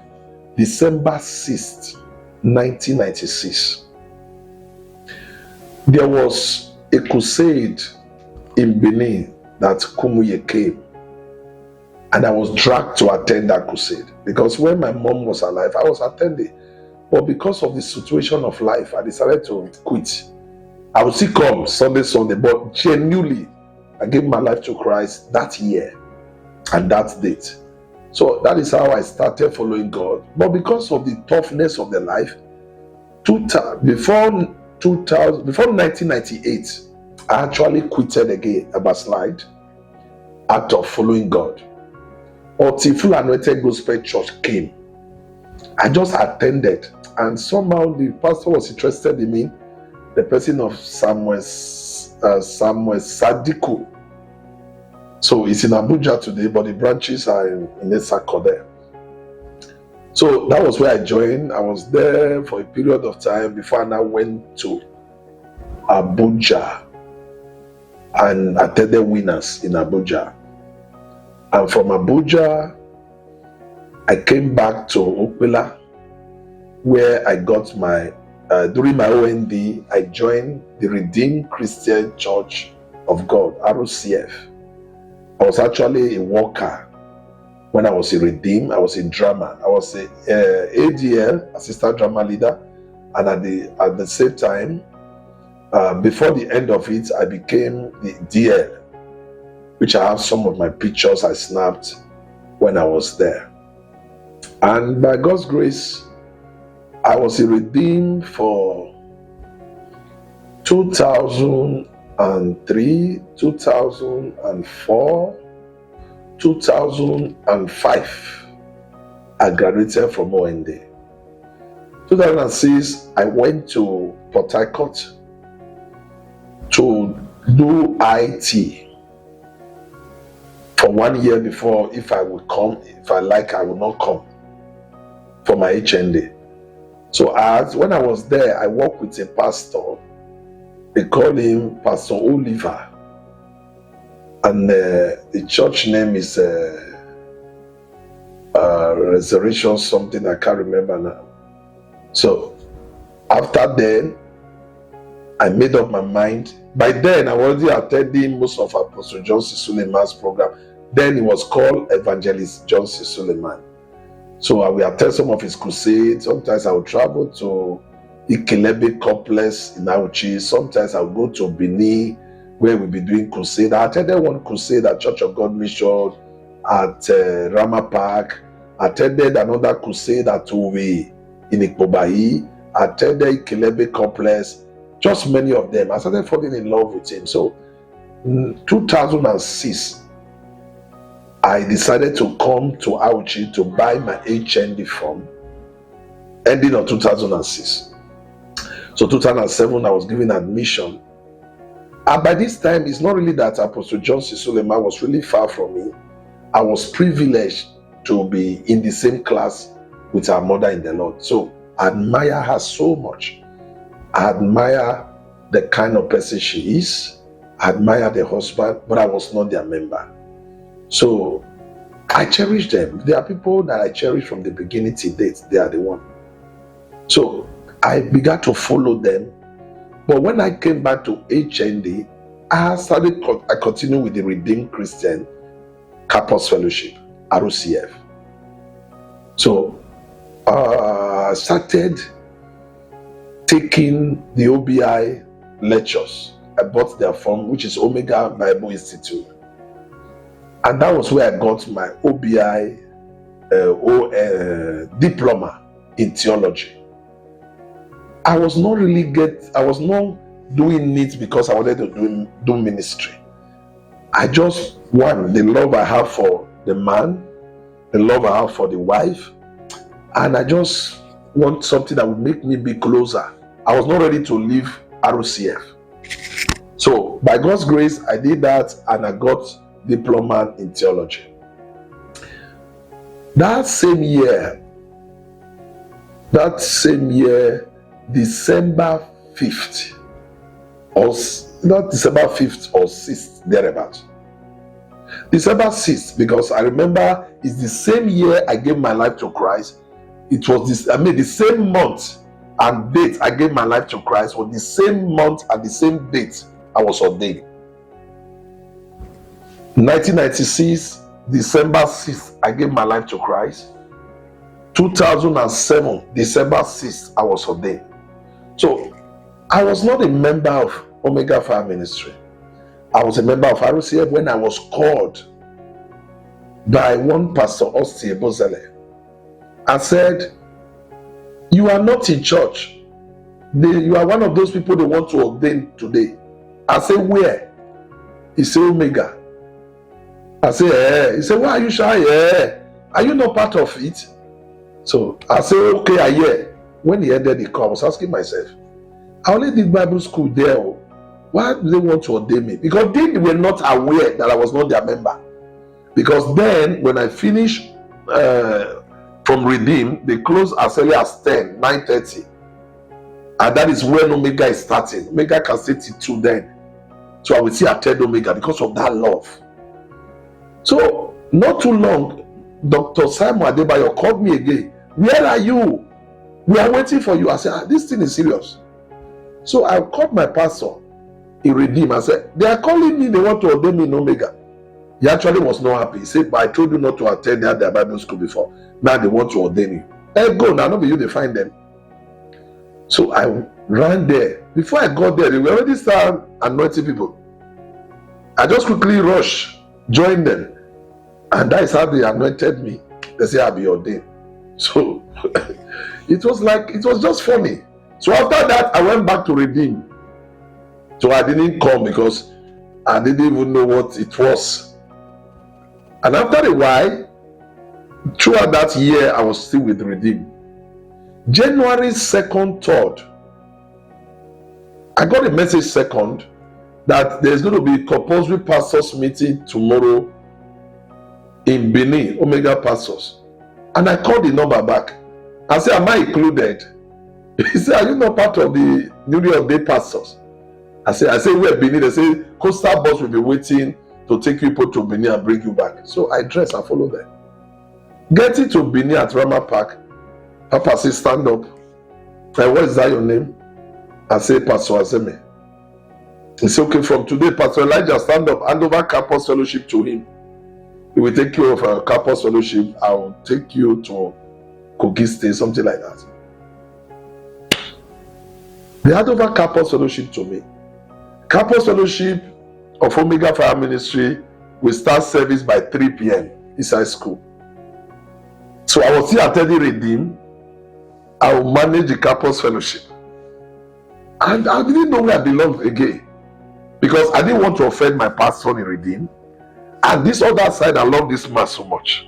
December 6th, 1996. There was a crusade in Benin that Kumuye came, and I was dragged to attend that crusade because when my mom was alive, I was attending. But because of the situation of life, I decided to quit. I would still come Sunday, but genuinely, I gave my life to Christ that year and that date. So that is how I started following God. But because of the toughness of the life, before 1998, I actually quitted again, a backslide, out of following God. Until Full Anointed Gospel Church came. I just attended, and somehow the pastor was interested in me, the person of Samuel Sadiku. So it's in Abuja today, but the branches are in Esako there. So that was where I joined. I was there for a period of time before I now went to Abuja and attended Winners in Abuja. And from Abuja, I came back to Okpela, where I got my, during my OND, I joined the Redeemed Christian Church of God, ROCF. I was actually a worker when I was a Redeemed. I was in drama. I was a ADL, assistant drama leader, and at the same time, before the end of it, I became the DL, which I have some of my pictures I snapped when I was there. And by God's grace, I was a Redeemed for 2003, 2004, 2005. I graduated from OND. 2006, I went to Port Harcourt to do IT for 1 year before, if I would come, if I like, I would not come for my HND. So when I was there, I worked with a pastor. They call him Pastor Oliver, and the church name is Resurrection something, I can't remember now. So after then, I made up my mind. By then, I was already attending most of Apostle John C. Suleiman's program. Then it was called Evangelist John C. Suleiman. So I will attend some of his crusades. Sometimes I will travel to Ikelebe complex in Auchi. Sometimes I will go to Benin, where we'll be doing crusade. I attended one crusade at Church of God Mission at Rama Park. I attended another crusade at Owe in Ikpobayi. I attended Ikelebe complex. Just many of them. I started falling in love with him. So in 2006, I decided to come to Auchi to buy my HND form, ending of 2006. So 2007, I was given admission. And by this time, it's not really that Apostle John C. Suleiman was really far from me. I was privileged to be in the same class with our mother in the Lord. So I admire her so much. I admire the kind of person she is. I admire the husband, but I was not their member. So I cherish them. There are people that I cherish from the beginning to date. They are the one. So I began to follow them. But when I came back to HND, I continued with the Redeemed Christian Campus Fellowship, ROCF. So I started taking the OBI lectures. I bought their form, which is Omega Bible Institute. And that was where I got my OBI diploma in theology. I was not doing it because I wanted to do ministry. I just, the love I have for the man, the love I have for the wife, and I just want something that would make me be closer. I was not ready to leave ROCF. So by God's grace, I did that and I got diploma in theology. That same year, December 5th, or not December 5th or 6th, thereabouts. December 6th, because I remember it's the same year I gave my life to Christ. It was the same month and date I gave my life to Christ was the same month and the same date I was ordained. 1996, December 6th, I gave my life to Christ. 2007, December 6th, I was ordained. So I was not a member of Omega Fire Ministry. I was a member of ROCF when I was called by one pastor, Azehme'S and said, "You are not in church. You are one of those people they want to ordain today." I said, "Where?" He said, "Omega." I said, "Eh." He said, "Why are you shy? Eh? Are you not part of it?" So I said, "Okay, I hear." When he ended the call, I was asking myself, I only did Bible school there. Why do they want to ordain me? Because they were not aware that I was not their member. Because then, when I finished from Redeem, they close as early as 9:30. And that is when Omega is starting. Omega can stay till 2 then. So I will still attend Omega because of that love. So, not too long, Dr. Simon Adebayo called me again. "Where are you? We are waiting for you." I said, "This thing is serious." So I called my pastor in Redeem. I said, "They are calling me, they want to ordain me in Omega." He actually was not happy. He said, "But I told you not to attend their Bible school before. Now they want to ordain you." Hey, go now, not be you, they find them. So I ran there. Before I got there, they were already starting anointing people. I just quickly rushed, joined them. And that is how they anointed me. They say I'll be ordained. So it was just funny. So after that, I went back to Redeem. So I didn't come because I didn't even know what it was. And after a while, throughout that year, I was still with Redeem. January 2nd, 3rd, I got a message 2nd that there's going to be a compulsory pastors meeting tomorrow in Benin, Omega Pastors. And I called the number back. I said, "Am I included?" He said, "Are you not part of the newly ordained pastors?" I said, "Where Benin?" They say, "Coastal bus will be waiting to take people to Benin and bring you back." So I dressed and followed them. Getting to Benin at Rama Park, Papa said, "Stand up." "What is that your name?" I said, "Pastor Azeme." He said, "Okay, from today, Pastor Elijah, stand up, hand over campus fellowship to him. He will take care of our campus fellowship. I will take you to Kogi State," something like that. They had over campus fellowship to me. Campus fellowship of Omega Fire Ministry will start service by 3 p.m. inside school. So I was still attending Redeem. I will manage the campus fellowship. And I didn't know where I belonged again. Because I didn't want to offend my pastor in Redeem. And this other side, I love this man so much.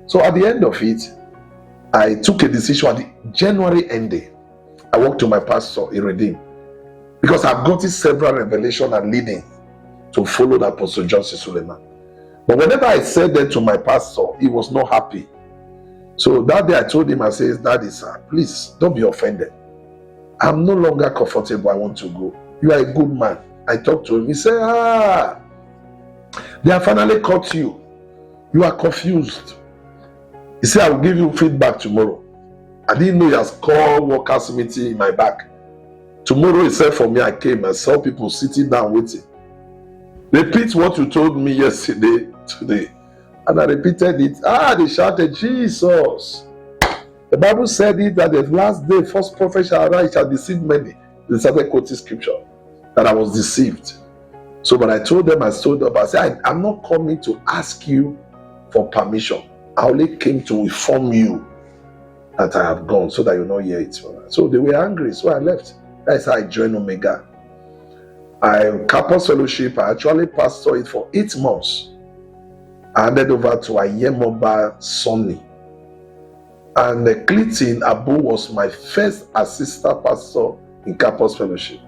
So at the end of it, I took a decision at the January ending. I walked to my pastor in Redeem. Because I've gotten several revelations and leading to follow the Apostle Johnson Suleiman. But whenever I said that to my pastor, he was not happy. So that day I told him, I said, "Daddy, sir, please don't be offended. I'm no longer comfortable. I want to go. You are a good man." I talked to him. He said, "They have finally caught you. You are confused." He said, "I will give you feedback tomorrow." I didn't know he has called workers meeting in my back. Tomorrow, he said, for me, I came and saw people sitting down waiting. "Repeat what you told me yesterday, today." And I repeated it. They shouted, "Jesus. The Bible said it that the last day, false prophet shall arise, shall deceive many." They started quoting scripture that I was deceived. So when I told them, I stood up. I said, "I'm not coming to ask you for permission. I only came to inform you that I have gone so that you not hear it." So they were angry, so I left. That's how I joined Omega. Campus fellowship, I actually pastored it for 8 months. I handed over to Ayemoba Sonny. And Clinton Abu was my first assistant pastor in campus fellowship.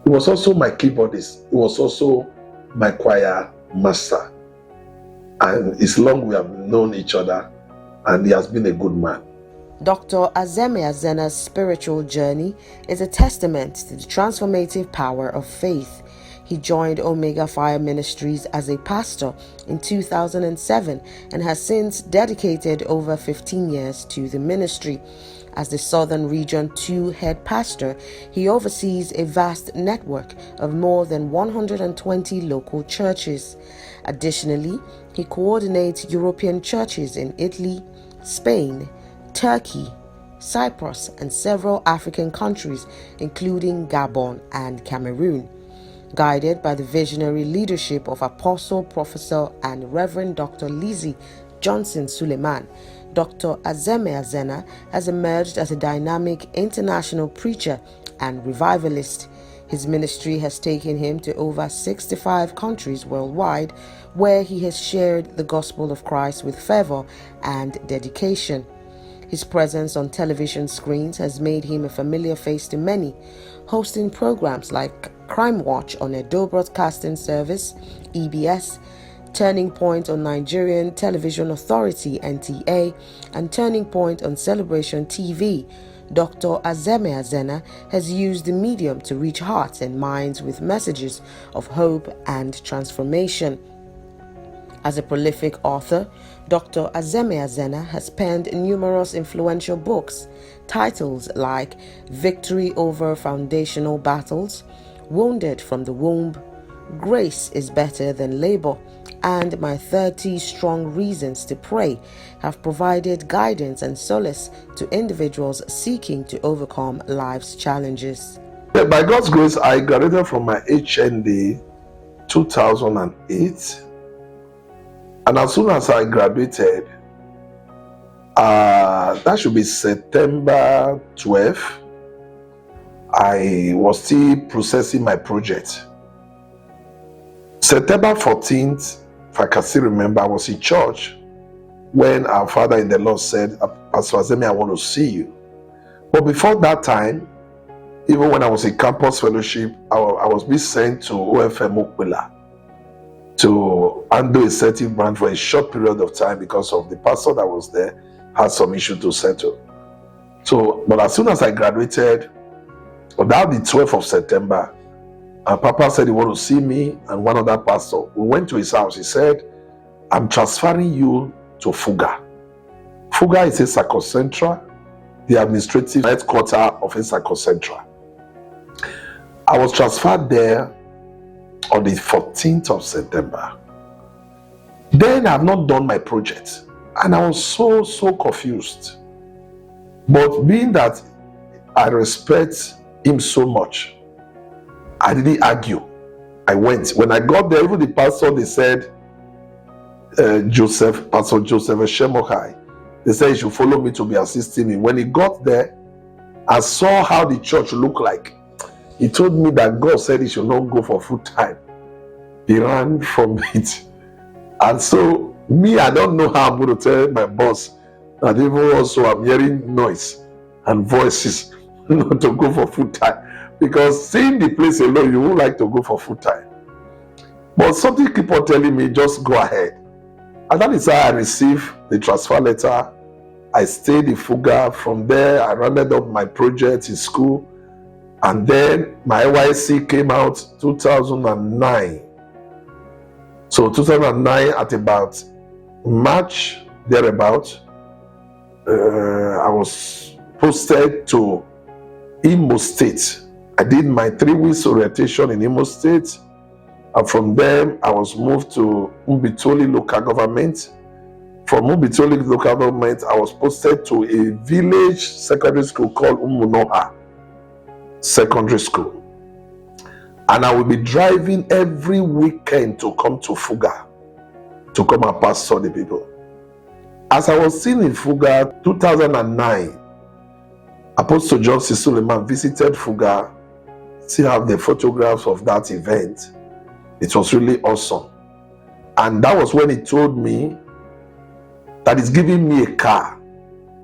He was also my keyboardist. He was also my choir master. And it's long we have known each other, and he has been a good man. Dr. Azemhe Azena's spiritual journey is a testament to the transformative power of faith. He joined Omega Fire Ministries as a pastor in 2007 and has since dedicated over 15 years to the ministry. As the Southern Region 2 head pastor, he oversees a vast network of more than 120 local churches. Additionally, he coordinates European churches in Italy, Spain, Turkey, Cyprus, and several African countries, including Gabon and Cameroon. Guided by the visionary leadership of Apostle, Professor, and Reverend Dr. Lizzie Johnson Suleiman, Dr. Azemhe Azena has emerged as a dynamic international preacher and revivalist. His ministry has taken him to over 65 countries worldwide, where he has shared the gospel of Christ with fervor and dedication. His presence on television screens has made him a familiar face to many, hosting programs like Crime Watch on Edo Broadcasting Service, EBS, Turning Point on Nigerian Television Authority, NTA, and Turning Point on Celebration TV. Dr. Azemhe Azena has used the medium to reach hearts and minds with messages of hope and transformation. As a prolific author, Dr. Azemhe Azena has penned numerous influential books. Titles like Victory Over Foundational Battles, Wounded from the Womb, Grace is Better Than Labor, and My 30 Strong Reasons to Pray have provided guidance and solace to individuals seeking to overcome life's challenges. By God's grace, I graduated from my HND 2008. And as soon as I graduated, that should be September 12th, I was still processing my project. September 14th, if I can still remember, I was in church when our father in the Lord said, Pastor Azemhe, I want to see you. But before that time, even when I was in campus fellowship, I was being sent to OFM Okpela to handle a certain brand for a short period of time because of the pastor that was there had some issue to settle. So, but as soon as I graduated, on that the 12th of September, Papa said he wanted to see me and one other pastor. We went to his house. He said, I'm transferring you to Fuga. Fuga is a Central, the administrative headquarters of a Central. I was transferred there on the 14th of September. Then I've not done my project. And I was so confused. But being that I respect him so much, I didn't argue. I went. When I got there, even the pastor, they said, Pastor Joseph Shemohai, they said he should follow me to be assisting me. When he got there, I saw how the church looked like. He told me that God said he should not go for full time. He ran from it. And so, me, I don't know how I'm going to tell my boss that even also I'm hearing noise and voices not to go for full time. Because seeing the place alone, you would like to go for full time. But something keep on telling me, just go ahead. And that is how I received the transfer letter. I stayed in Fuga. From there, I rounded up my project in school. And then my NYSC came out 2009. So 2009 at about March, thereabout, I was posted to Imo State. I did my 3 weeks orientation in Imo State. And from there, I was moved to Mbitoli local government. From Mbitoli local government, I was posted to a village secondary school called Umunoha Secondary School. And I will be driving every weekend to come to Fuga to come and pastor the people. As I was still in Fuga, 2009, Apostle Johnson Suleiman visited Fuga. Still have the photographs of that event. It was really awesome. And that was when he told me that he's giving me a car.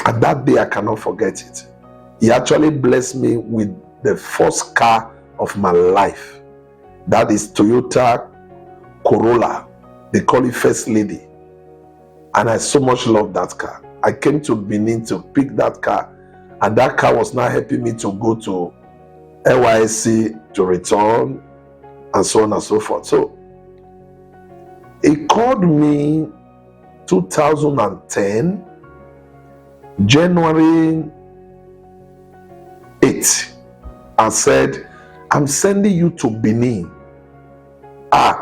And that day I cannot forget it. He actually blessed me with the first car of my life. That is Toyota Corolla. They call it First Lady. And I so much love that car. I came to Benin to pick that car, and that car was now helping me to go to NYSC to return, and so on and so forth. So he called me 2010, January 8, and said, I'm sending you to Benin.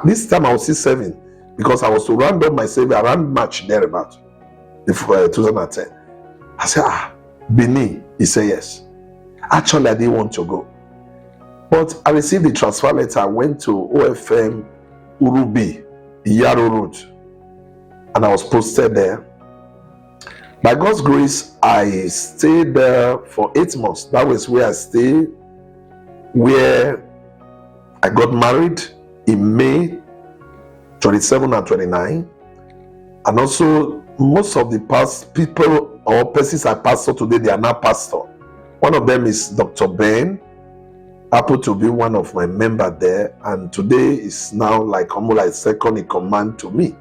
This time I was still serving, because I was to round up my saving around March thereabout, 2010. I said, Benin. He said yes. Actually, I didn't want to go, but I received the transfer letter. I went to OFM Urubi, Yaro Road, and I was posted there. By God's grace, I stayed there for 8 months. That was where I stayed, where I got married in May 27 and 29. And also, most of the past people or persons I pastor today, they are now pastor. One of them is Dr. Ben, happened to be one of my members there, and today is now like almost like second in command to me.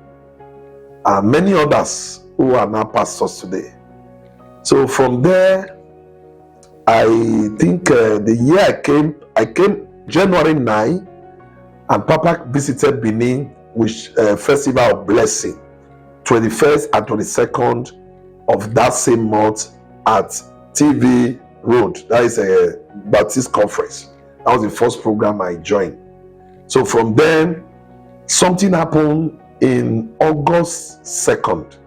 Many others who are now pastors today. So from there, I think the year I came January 9, and Papa visited Benin with Festival of Blessing, 21st and 22nd of that same month at TV Road. That is a Baptist conference. That was the first program I joined. So from then, something happened in August 2nd.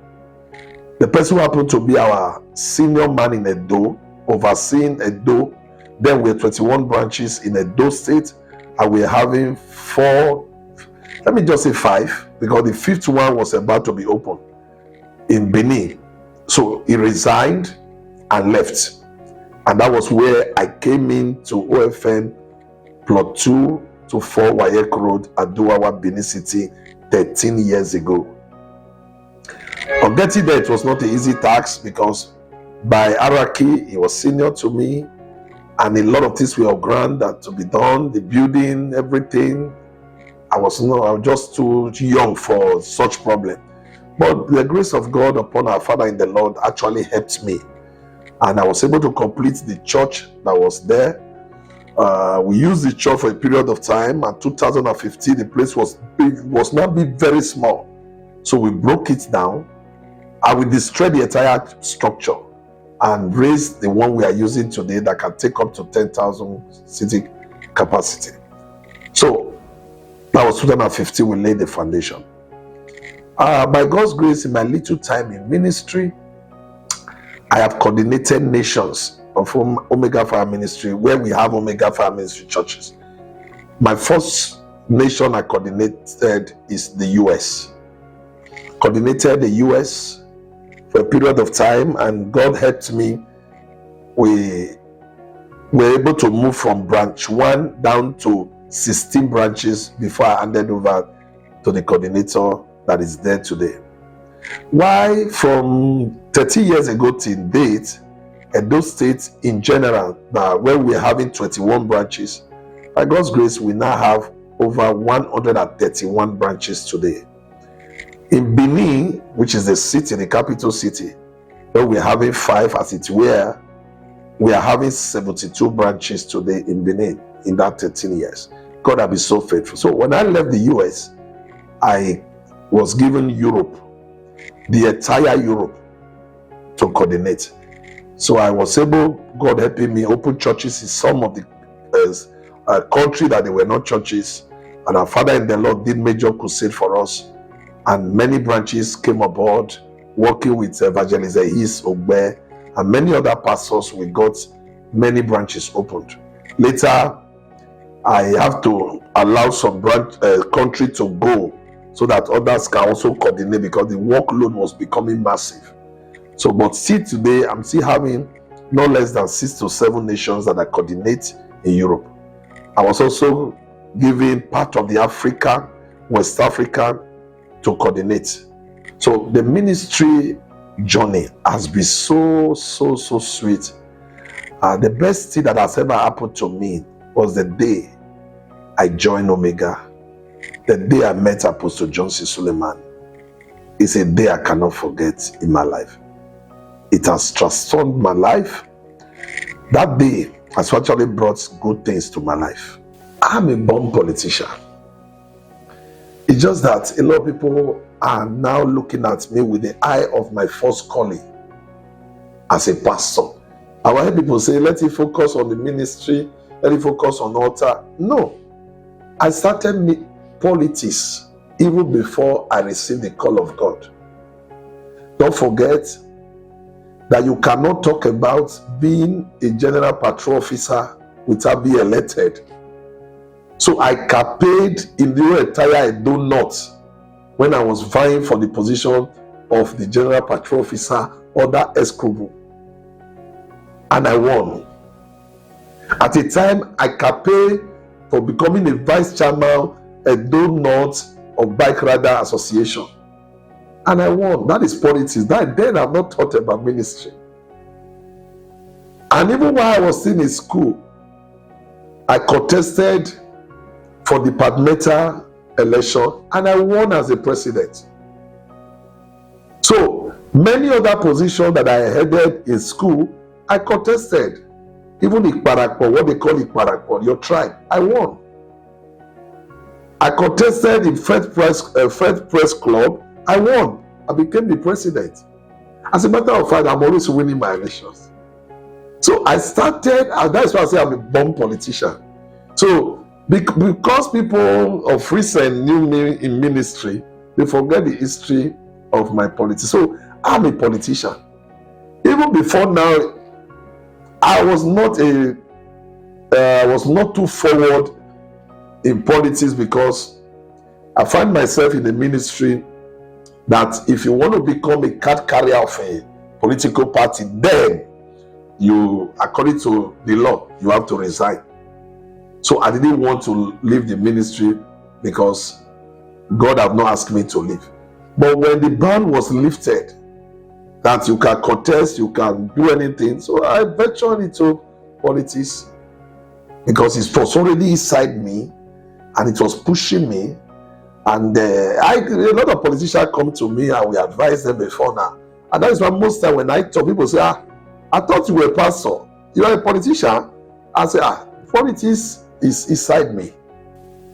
The person who happened to be our senior man in Edo, overseeing Edo, then we had 21 branches in Edo State, and we're having 4, let me just say 5, because the 5th one was about to be opened in Benin. So he resigned and left. And that was where I came into OFN Plot 2 to 4 Wayek Road at Duwawa, Benin City 13 years ago. On getting there, it was not an easy task, because by hierarchy, he was senior to me, and a lot of things were grand that to be done, the building, everything. I was just too young for such problem. But the grace of God upon our Father in the Lord actually helped me, and I was able to complete the church that was there. We used the church for a period of time, and 2015 the place was big, was not big, very small. So we broke it down, and we destroyed the entire structure and raised the one we are using today that can take up to 10,000 seating capacity. So that was 2015, we laid the foundation. By God's grace, in my little time in ministry, I have coordinated nations of Omega Fire Ministry, where we have Omega Fire Ministry churches. My first nation I coordinated is the US. Coordinated the US for a period of time, and God helped me. We were able to move from branch 1 down to 16 branches before I handed over to the coordinator that is there today. Why from 30 years ago till date, Edo State in general, where we're having 21 branches, by God's grace, we now have over 131 branches today. In Benin, which is the city, the capital city, where we're having 5 as it were, we are having 72 branches today in Benin in that 13 years. God has been so faithful. So when I left the US, I was given Europe, the entire Europe, to coordinate. So I was able, God helping me, open churches in some of the country that they were not churches. And our Father in the Lord did major crusade for us. And many branches came aboard, working with Evangelist Ehis Ogbe and many other pastors. We got many branches opened. Later, I have to allow some country to go so that others can also coordinate, because the workload was becoming massive. So, but still today, I'm still having no less than 6 to 7 nations that I coordinate in Europe. I was also given part of the Africa, West Africa, to coordinate. So the ministry journey has been so sweet. The best thing that has ever happened to me was the day I joined Omega. The day I met Apostle John C. Suleiman. It's a day I cannot forget in my life. It has transformed my life. That day has actually brought good things to my life. I'm a born politician. It's just that a lot of people are now looking at me with the eye of my first calling as a pastor. I will hear people say, let it focus on the ministry, let it focus on altar. No. I started politics even before I received the call of God. Don't forget that you cannot talk about being a general patrol officer without being elected. So I campaigned in the entire Edo North when I was vying for the position of the general patrol officer under Escrobo. And I won. At a time, I campaigned for becoming a vice chairman Edo North of Bike Rider Association. And I won. That is politics. Then I've not thought about ministry. And even while I was still in school, I contested for departmental election and I won as a president. So many other positions that I headed in school, I contested. Even Ikparakpo, what they call Ikparakpo, your tribe, I won. I contested in First Press Club, I won. I became the president. As a matter of fact, I'm always winning my elections. So I started, and that's why I say I'm a born politician. So because people of recent knew me in ministry, they forget the history of my politics. So I'm a politician. Even before now, I was not too forward in politics because I find myself in the ministry that if you want to become a card carrier of a political party, then you, according to the law, you have to resign. So I didn't want to leave the ministry because God have not asked me to leave. But when the ban was lifted, that you can contest, you can do anything, so I ventured into politics because it was already inside me and it was pushing me. And a lot of politicians come to me and we advise them before now. And that is why most time when I talk, people say, I thought you were a pastor. You are a politician. I say, politics is inside me.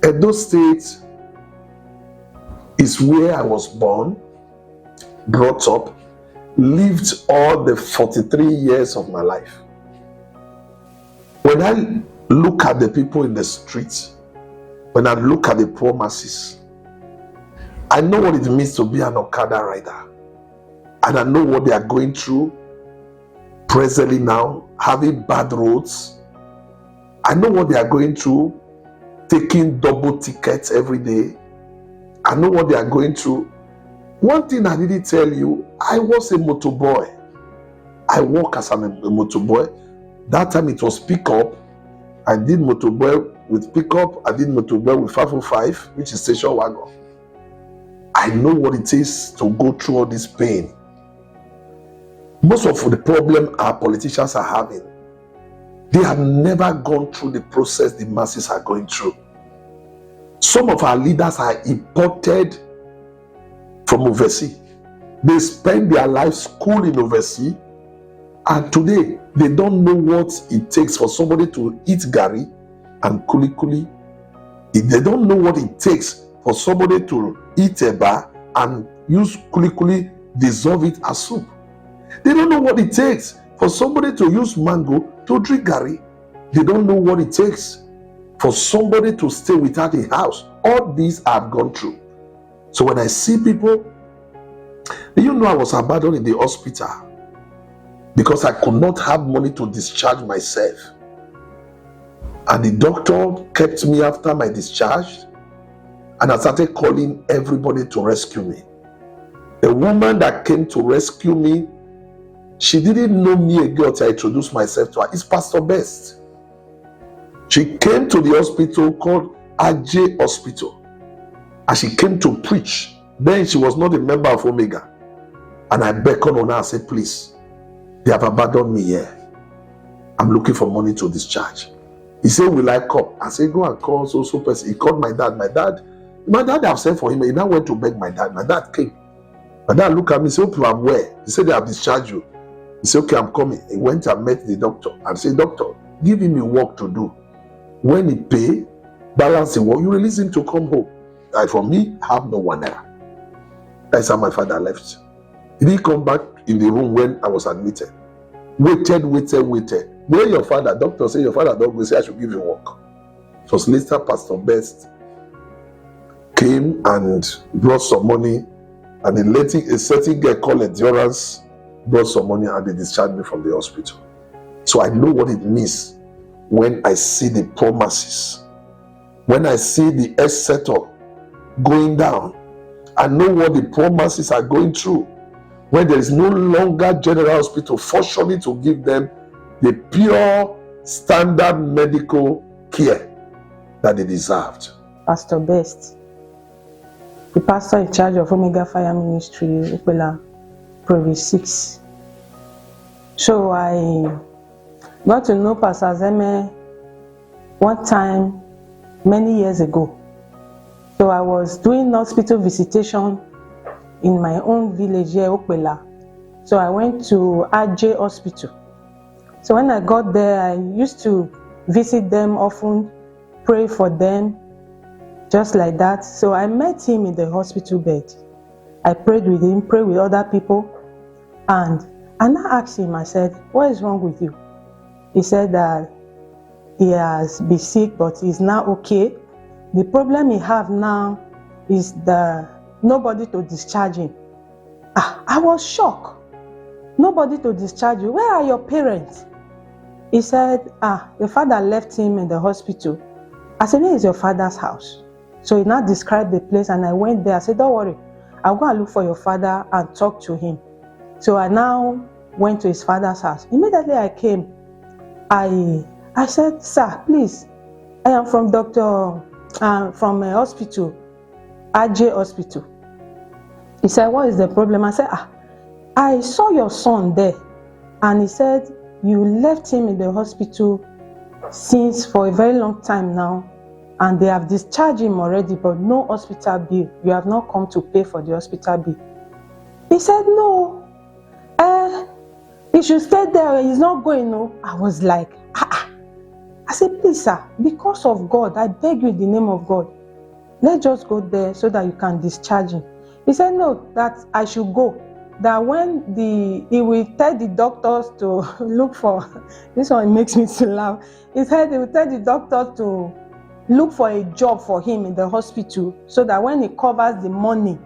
Edo State is where I was born, brought up, lived all the 43 years of my life. When I look at the people in the streets, when I look at the poor masses, I know what it means to be an Okada rider. And I know what they are going through presently now, having bad roads. I know what they are going through, taking double tickets every day. I know what they are going through. One thing I didn't tell you, I was a motor boy. I work as a motor boy. That time it was pickup. I did motor boy with pickup. I did motor boy with 505, which is station wagon. I know what it is to go through all this pain. Most of the problem our politicians are having, they have never gone through the process the masses are going through. Some of our leaders are imported from overseas. They spend their life schooling overseas, and today they don't know what it takes for somebody to eat gari and kuli. They don't know what it takes for somebody to eat eba and use kuli, dissolve it as soup. They don't know what it takes for somebody to use mango to drink gari. They don't know what it takes for somebody to stay without a house. All these I've gone through. So when I see people, you know, I was abandoned in the hospital because I could not have money to discharge myself. And the doctor kept me after my discharge, and I started calling everybody to rescue me. The woman that came to rescue me, she didn't know me again until I introduced myself to her. It's Pastor Best. She came to the hospital called Azehme'S Hospital, and she came to preach. Then she was not a member of Omega. And I beckoned on her and said, please, they have abandoned me here. I'm looking for money to discharge. He said, will I come? I said, go and call so person. He called my dad. My dad have sent for him. He now went to beg my dad. My dad came. My dad looked at me and said, okay, I'm where? He said, they have discharged you. He said, okay, I'm coming. He went and met the doctor and said, doctor, give him a work to do. When he pay, balance the work, you release him to come home. And for me, I have no one there. That's how my father left. He didn't come back in the room when I was admitted. Waited. Where your father? Doctor said your father don't go. Say I should give you work. It was later Pastor Best came and brought some money, and a certain girl called Endurance brought some money and they discharged me from the hospital. So I know what it means when I see the promises, when I see the etc. going down. I know what the promises are going through. When there is no longer general hospital, fortunately to give them the pure standard medical care that they deserved. Pastor Best, the pastor in charge of Omega Fire Ministry, Upela, Province 6. So I got to know Pastor Azeme one time many years ago. So I was doing hospital visitation in my own village here, Upela. So I went to Azehme Hospital. So when I got there, I used to visit them often, pray for them, just like that. So I met him in the hospital bed. I prayed with him, prayed with other people, and I asked him, I said, what is wrong with you? He said that he has been sick, but he's now okay. The problem he have now is nobody to discharge him. I was shocked. Nobody to discharge you. Where are your parents? He said, your father left him in the hospital. I said, where is your father's house? So he now described the place, and I went there. I said, don't worry, I'll go and look for your father and talk to him. So I now went to his father's house. Immediately I came, I said, sir, please, I am from from a hospital, Azehme Hospital. He said, what is the problem? I said, I saw your son there. And he said, you left him in the hospital since for a very long time now, and they have discharged him already, but no hospital bill. You have not come to pay for the hospital bill. He said, no, he should stay there. He's not going, no. I was like, I said, please, sir, because of God, I beg you in the name of God, let's just go there so that you can discharge him. He said, no, that I should go. That when he will tell the doctors to look for, this one makes me to laugh. He said he will tell the doctors to look for a job for him in the hospital so that when he covers the money,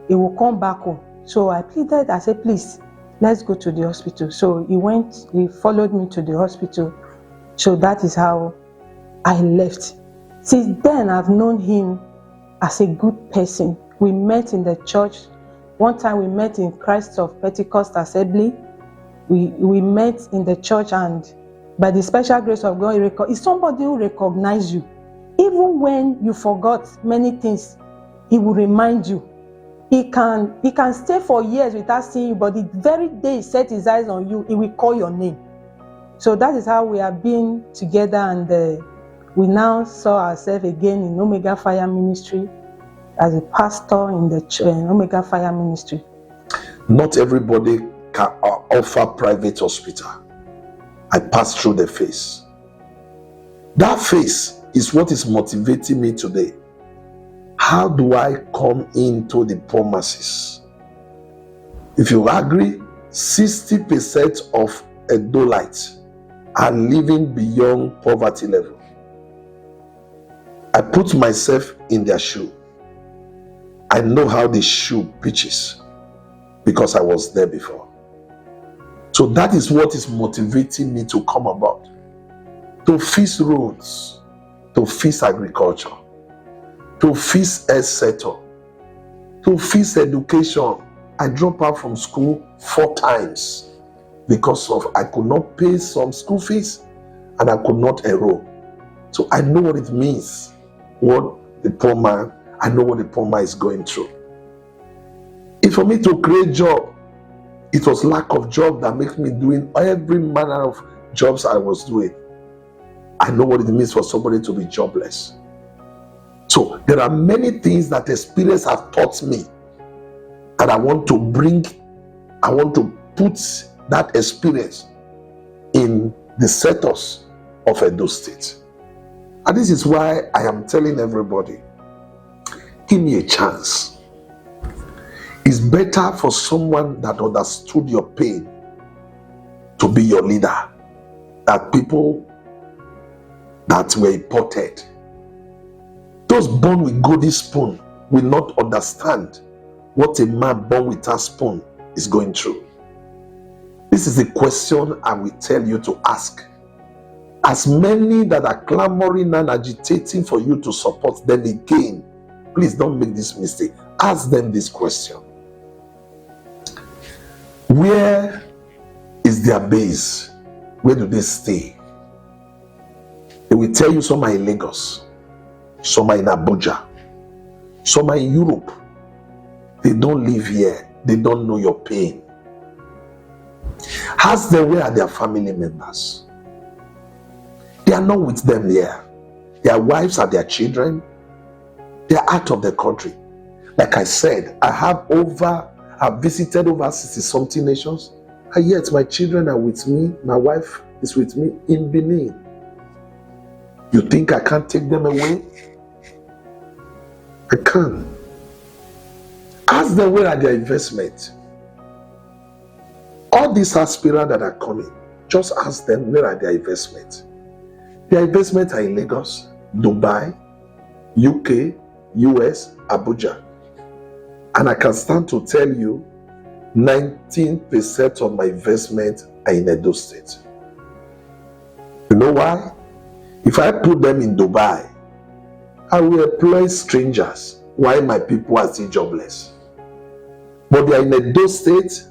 he will come back home. So I pleaded, I said, please, let's go to the hospital. So he followed me to the hospital. So that is how I left. Since then, I've known him as a good person. We met in the church. One time we met in Christ of Pentecost Assembly. We met in the church, and by the special grace of God, it's somebody who recognizes you. Even when you forgot many things, he will remind you. He can stay for years without seeing you, but the very day he set his eyes on you, he will call your name. So that is how we have been together, and we now saw ourselves again in Omega Fire Ministry as a pastor in the Omega Fire Ministry. Not everybody can offer private hospital. I passed through the phase. That phase is what is motivating me today. How do I come into the promises? If you agree, 60% of Edolites are living beyond poverty level. I put myself in their shoe. I know how the shoe pitches because I was there before. So that is what is motivating me to come about. To fix roads, to fix agriculture, to fix health sector, to fix education. I dropped out from school 4 times because of I could not pay some school fees and I could not enroll. So I know what it means, what the poor man, I know what the poor man is going through. If for me to create job, It was lack of job that makes me doing every manner of jobs I was doing. I know what it means for somebody to be jobless. So there are many things that experience has taught me that I want to put that experience in the sectors of Edo State. And this is why I am telling everybody, give me a chance. It's better for someone that understood your pain to be your leader than people that were imported. Those born with golden spoon will not understand what a man born with a spoon is going through. This is a question I will tell you to ask. As many that are clamoring and agitating for you to support them again, please don't make this mistake. Ask them this question. Where is their base? Where do they stay? They will tell you some are in Lagos, some are in Abuja, some are in Europe. They don't live here. They don't know your pain. Ask them where are their family members. They are not with them here. Their wives are their children. They are out of the country. Like I said, I've visited over 60-something nations, and yet my children are with me. My wife is with me in Benin. You think I can't take them away? I can. Ask them where are their investments. All these aspirants that are coming, just ask them where are their investments. Their investments are in Lagos, Dubai, UK, US, Abuja. And I can stand to tell you 19% of my investment are in Edo State. You know why? If I put them in Dubai, I will employ strangers while my people are still jobless. But they are in Edo State.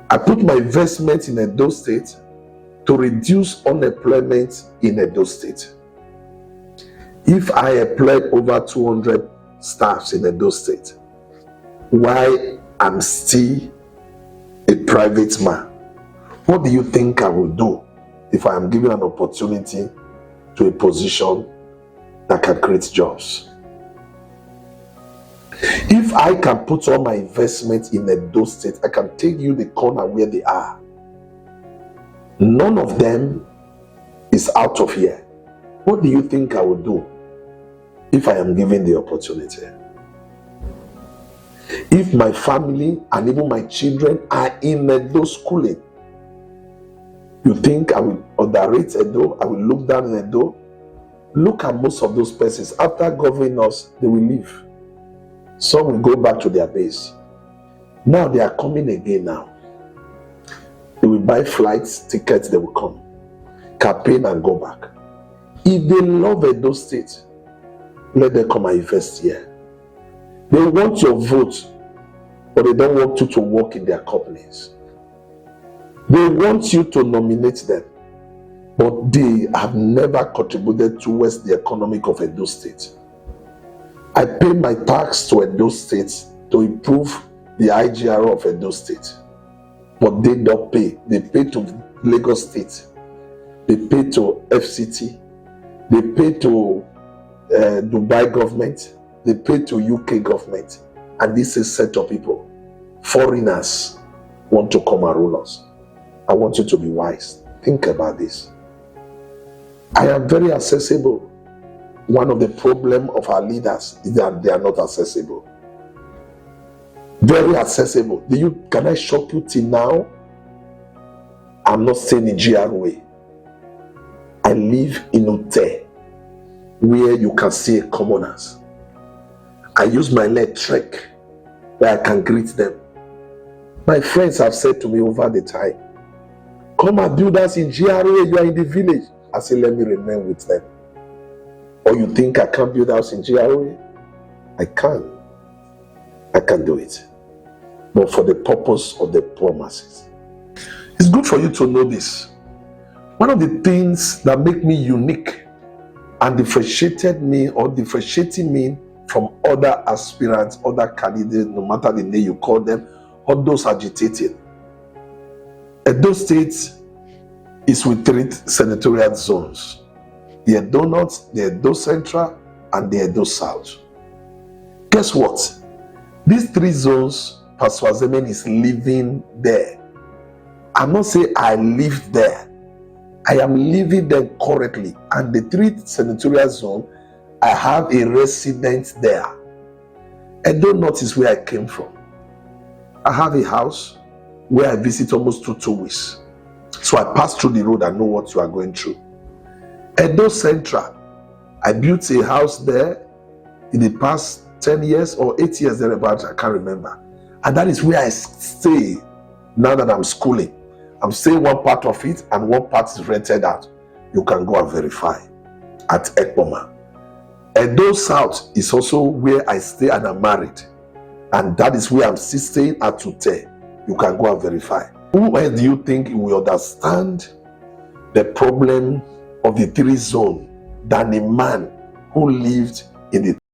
I put my investment in Edo State to reduce unemployment in Edo State. If I employed over 200 staffs in Edo State, why I'm still a private man, what do you think I will do if I am given an opportunity to a position that can create jobs? If I can put all my investment in Edo State, I can take you the corner where they are. None of them is out of here. What do you think I will do if I am given the opportunity? If my family and even my children are in Edo schooling, you think I will underrate Edo? I will look down in Edo? Look at most of those persons. After governing us, they will leave. Some will go back to their base. Now they are coming again now. They will buy flights, tickets, they will come. Campaign and go back. If they love Edo State, let them come and invest here. They want your vote, but they don't want you to work in their companies. They want you to nominate them, but they have never contributed towards the economy of Edo State. I pay my tax to Edo State to improve the IGR of Edo State, but they don't pay. They pay to Lagos State, they pay to FCT, they pay to Dubai government, they pay to UK government, and this is a set of people. Foreigners want to come and rule us. I want you to be wise. Think about this. I am very accessible. One of the problems of our leaders is that they are not accessible. Very accessible. Can I shock you till now? I'm not staying in GRA. I live in hotel where you can see commoners. I use my leg trek where I can greet them. My friends have said to me over the time, come and build us in GRA, you are in the village. I say, let me remain with them. Or you think I can't build house in GRA? I can. I can do it. But for the purpose of the poor masses. It's good for you to know this. One of the things that make me unique and differentiating me from other aspirants, other candidates, no matter the name you call them, or those agitating, Edo State is with 3 senatorial zones: the Edo North, the Edo Central, and the Edo South. Guess what? These 3 zones, Pastor Azemhe is living there. I'm not saying I live there. I am living there currently. And the 3 senatorial zone, I have a resident there. Edo North is where I came from. I have a house where I visit almost 2 weeks. So I pass through the road and know what you are going through. Edo Central, I built a house there in the past 10 years or 8 years thereabouts, I can't remember. And that is where I stay now that I'm schooling. I'm staying one part of it and one part is rented out. You can go and verify at Ekpoma. Edo South is also where I stay and I'm married. And that is where I'm still staying at Tute. You can go and verify. Who else do you think will understand the problem of the 3 zone than a man who lived in the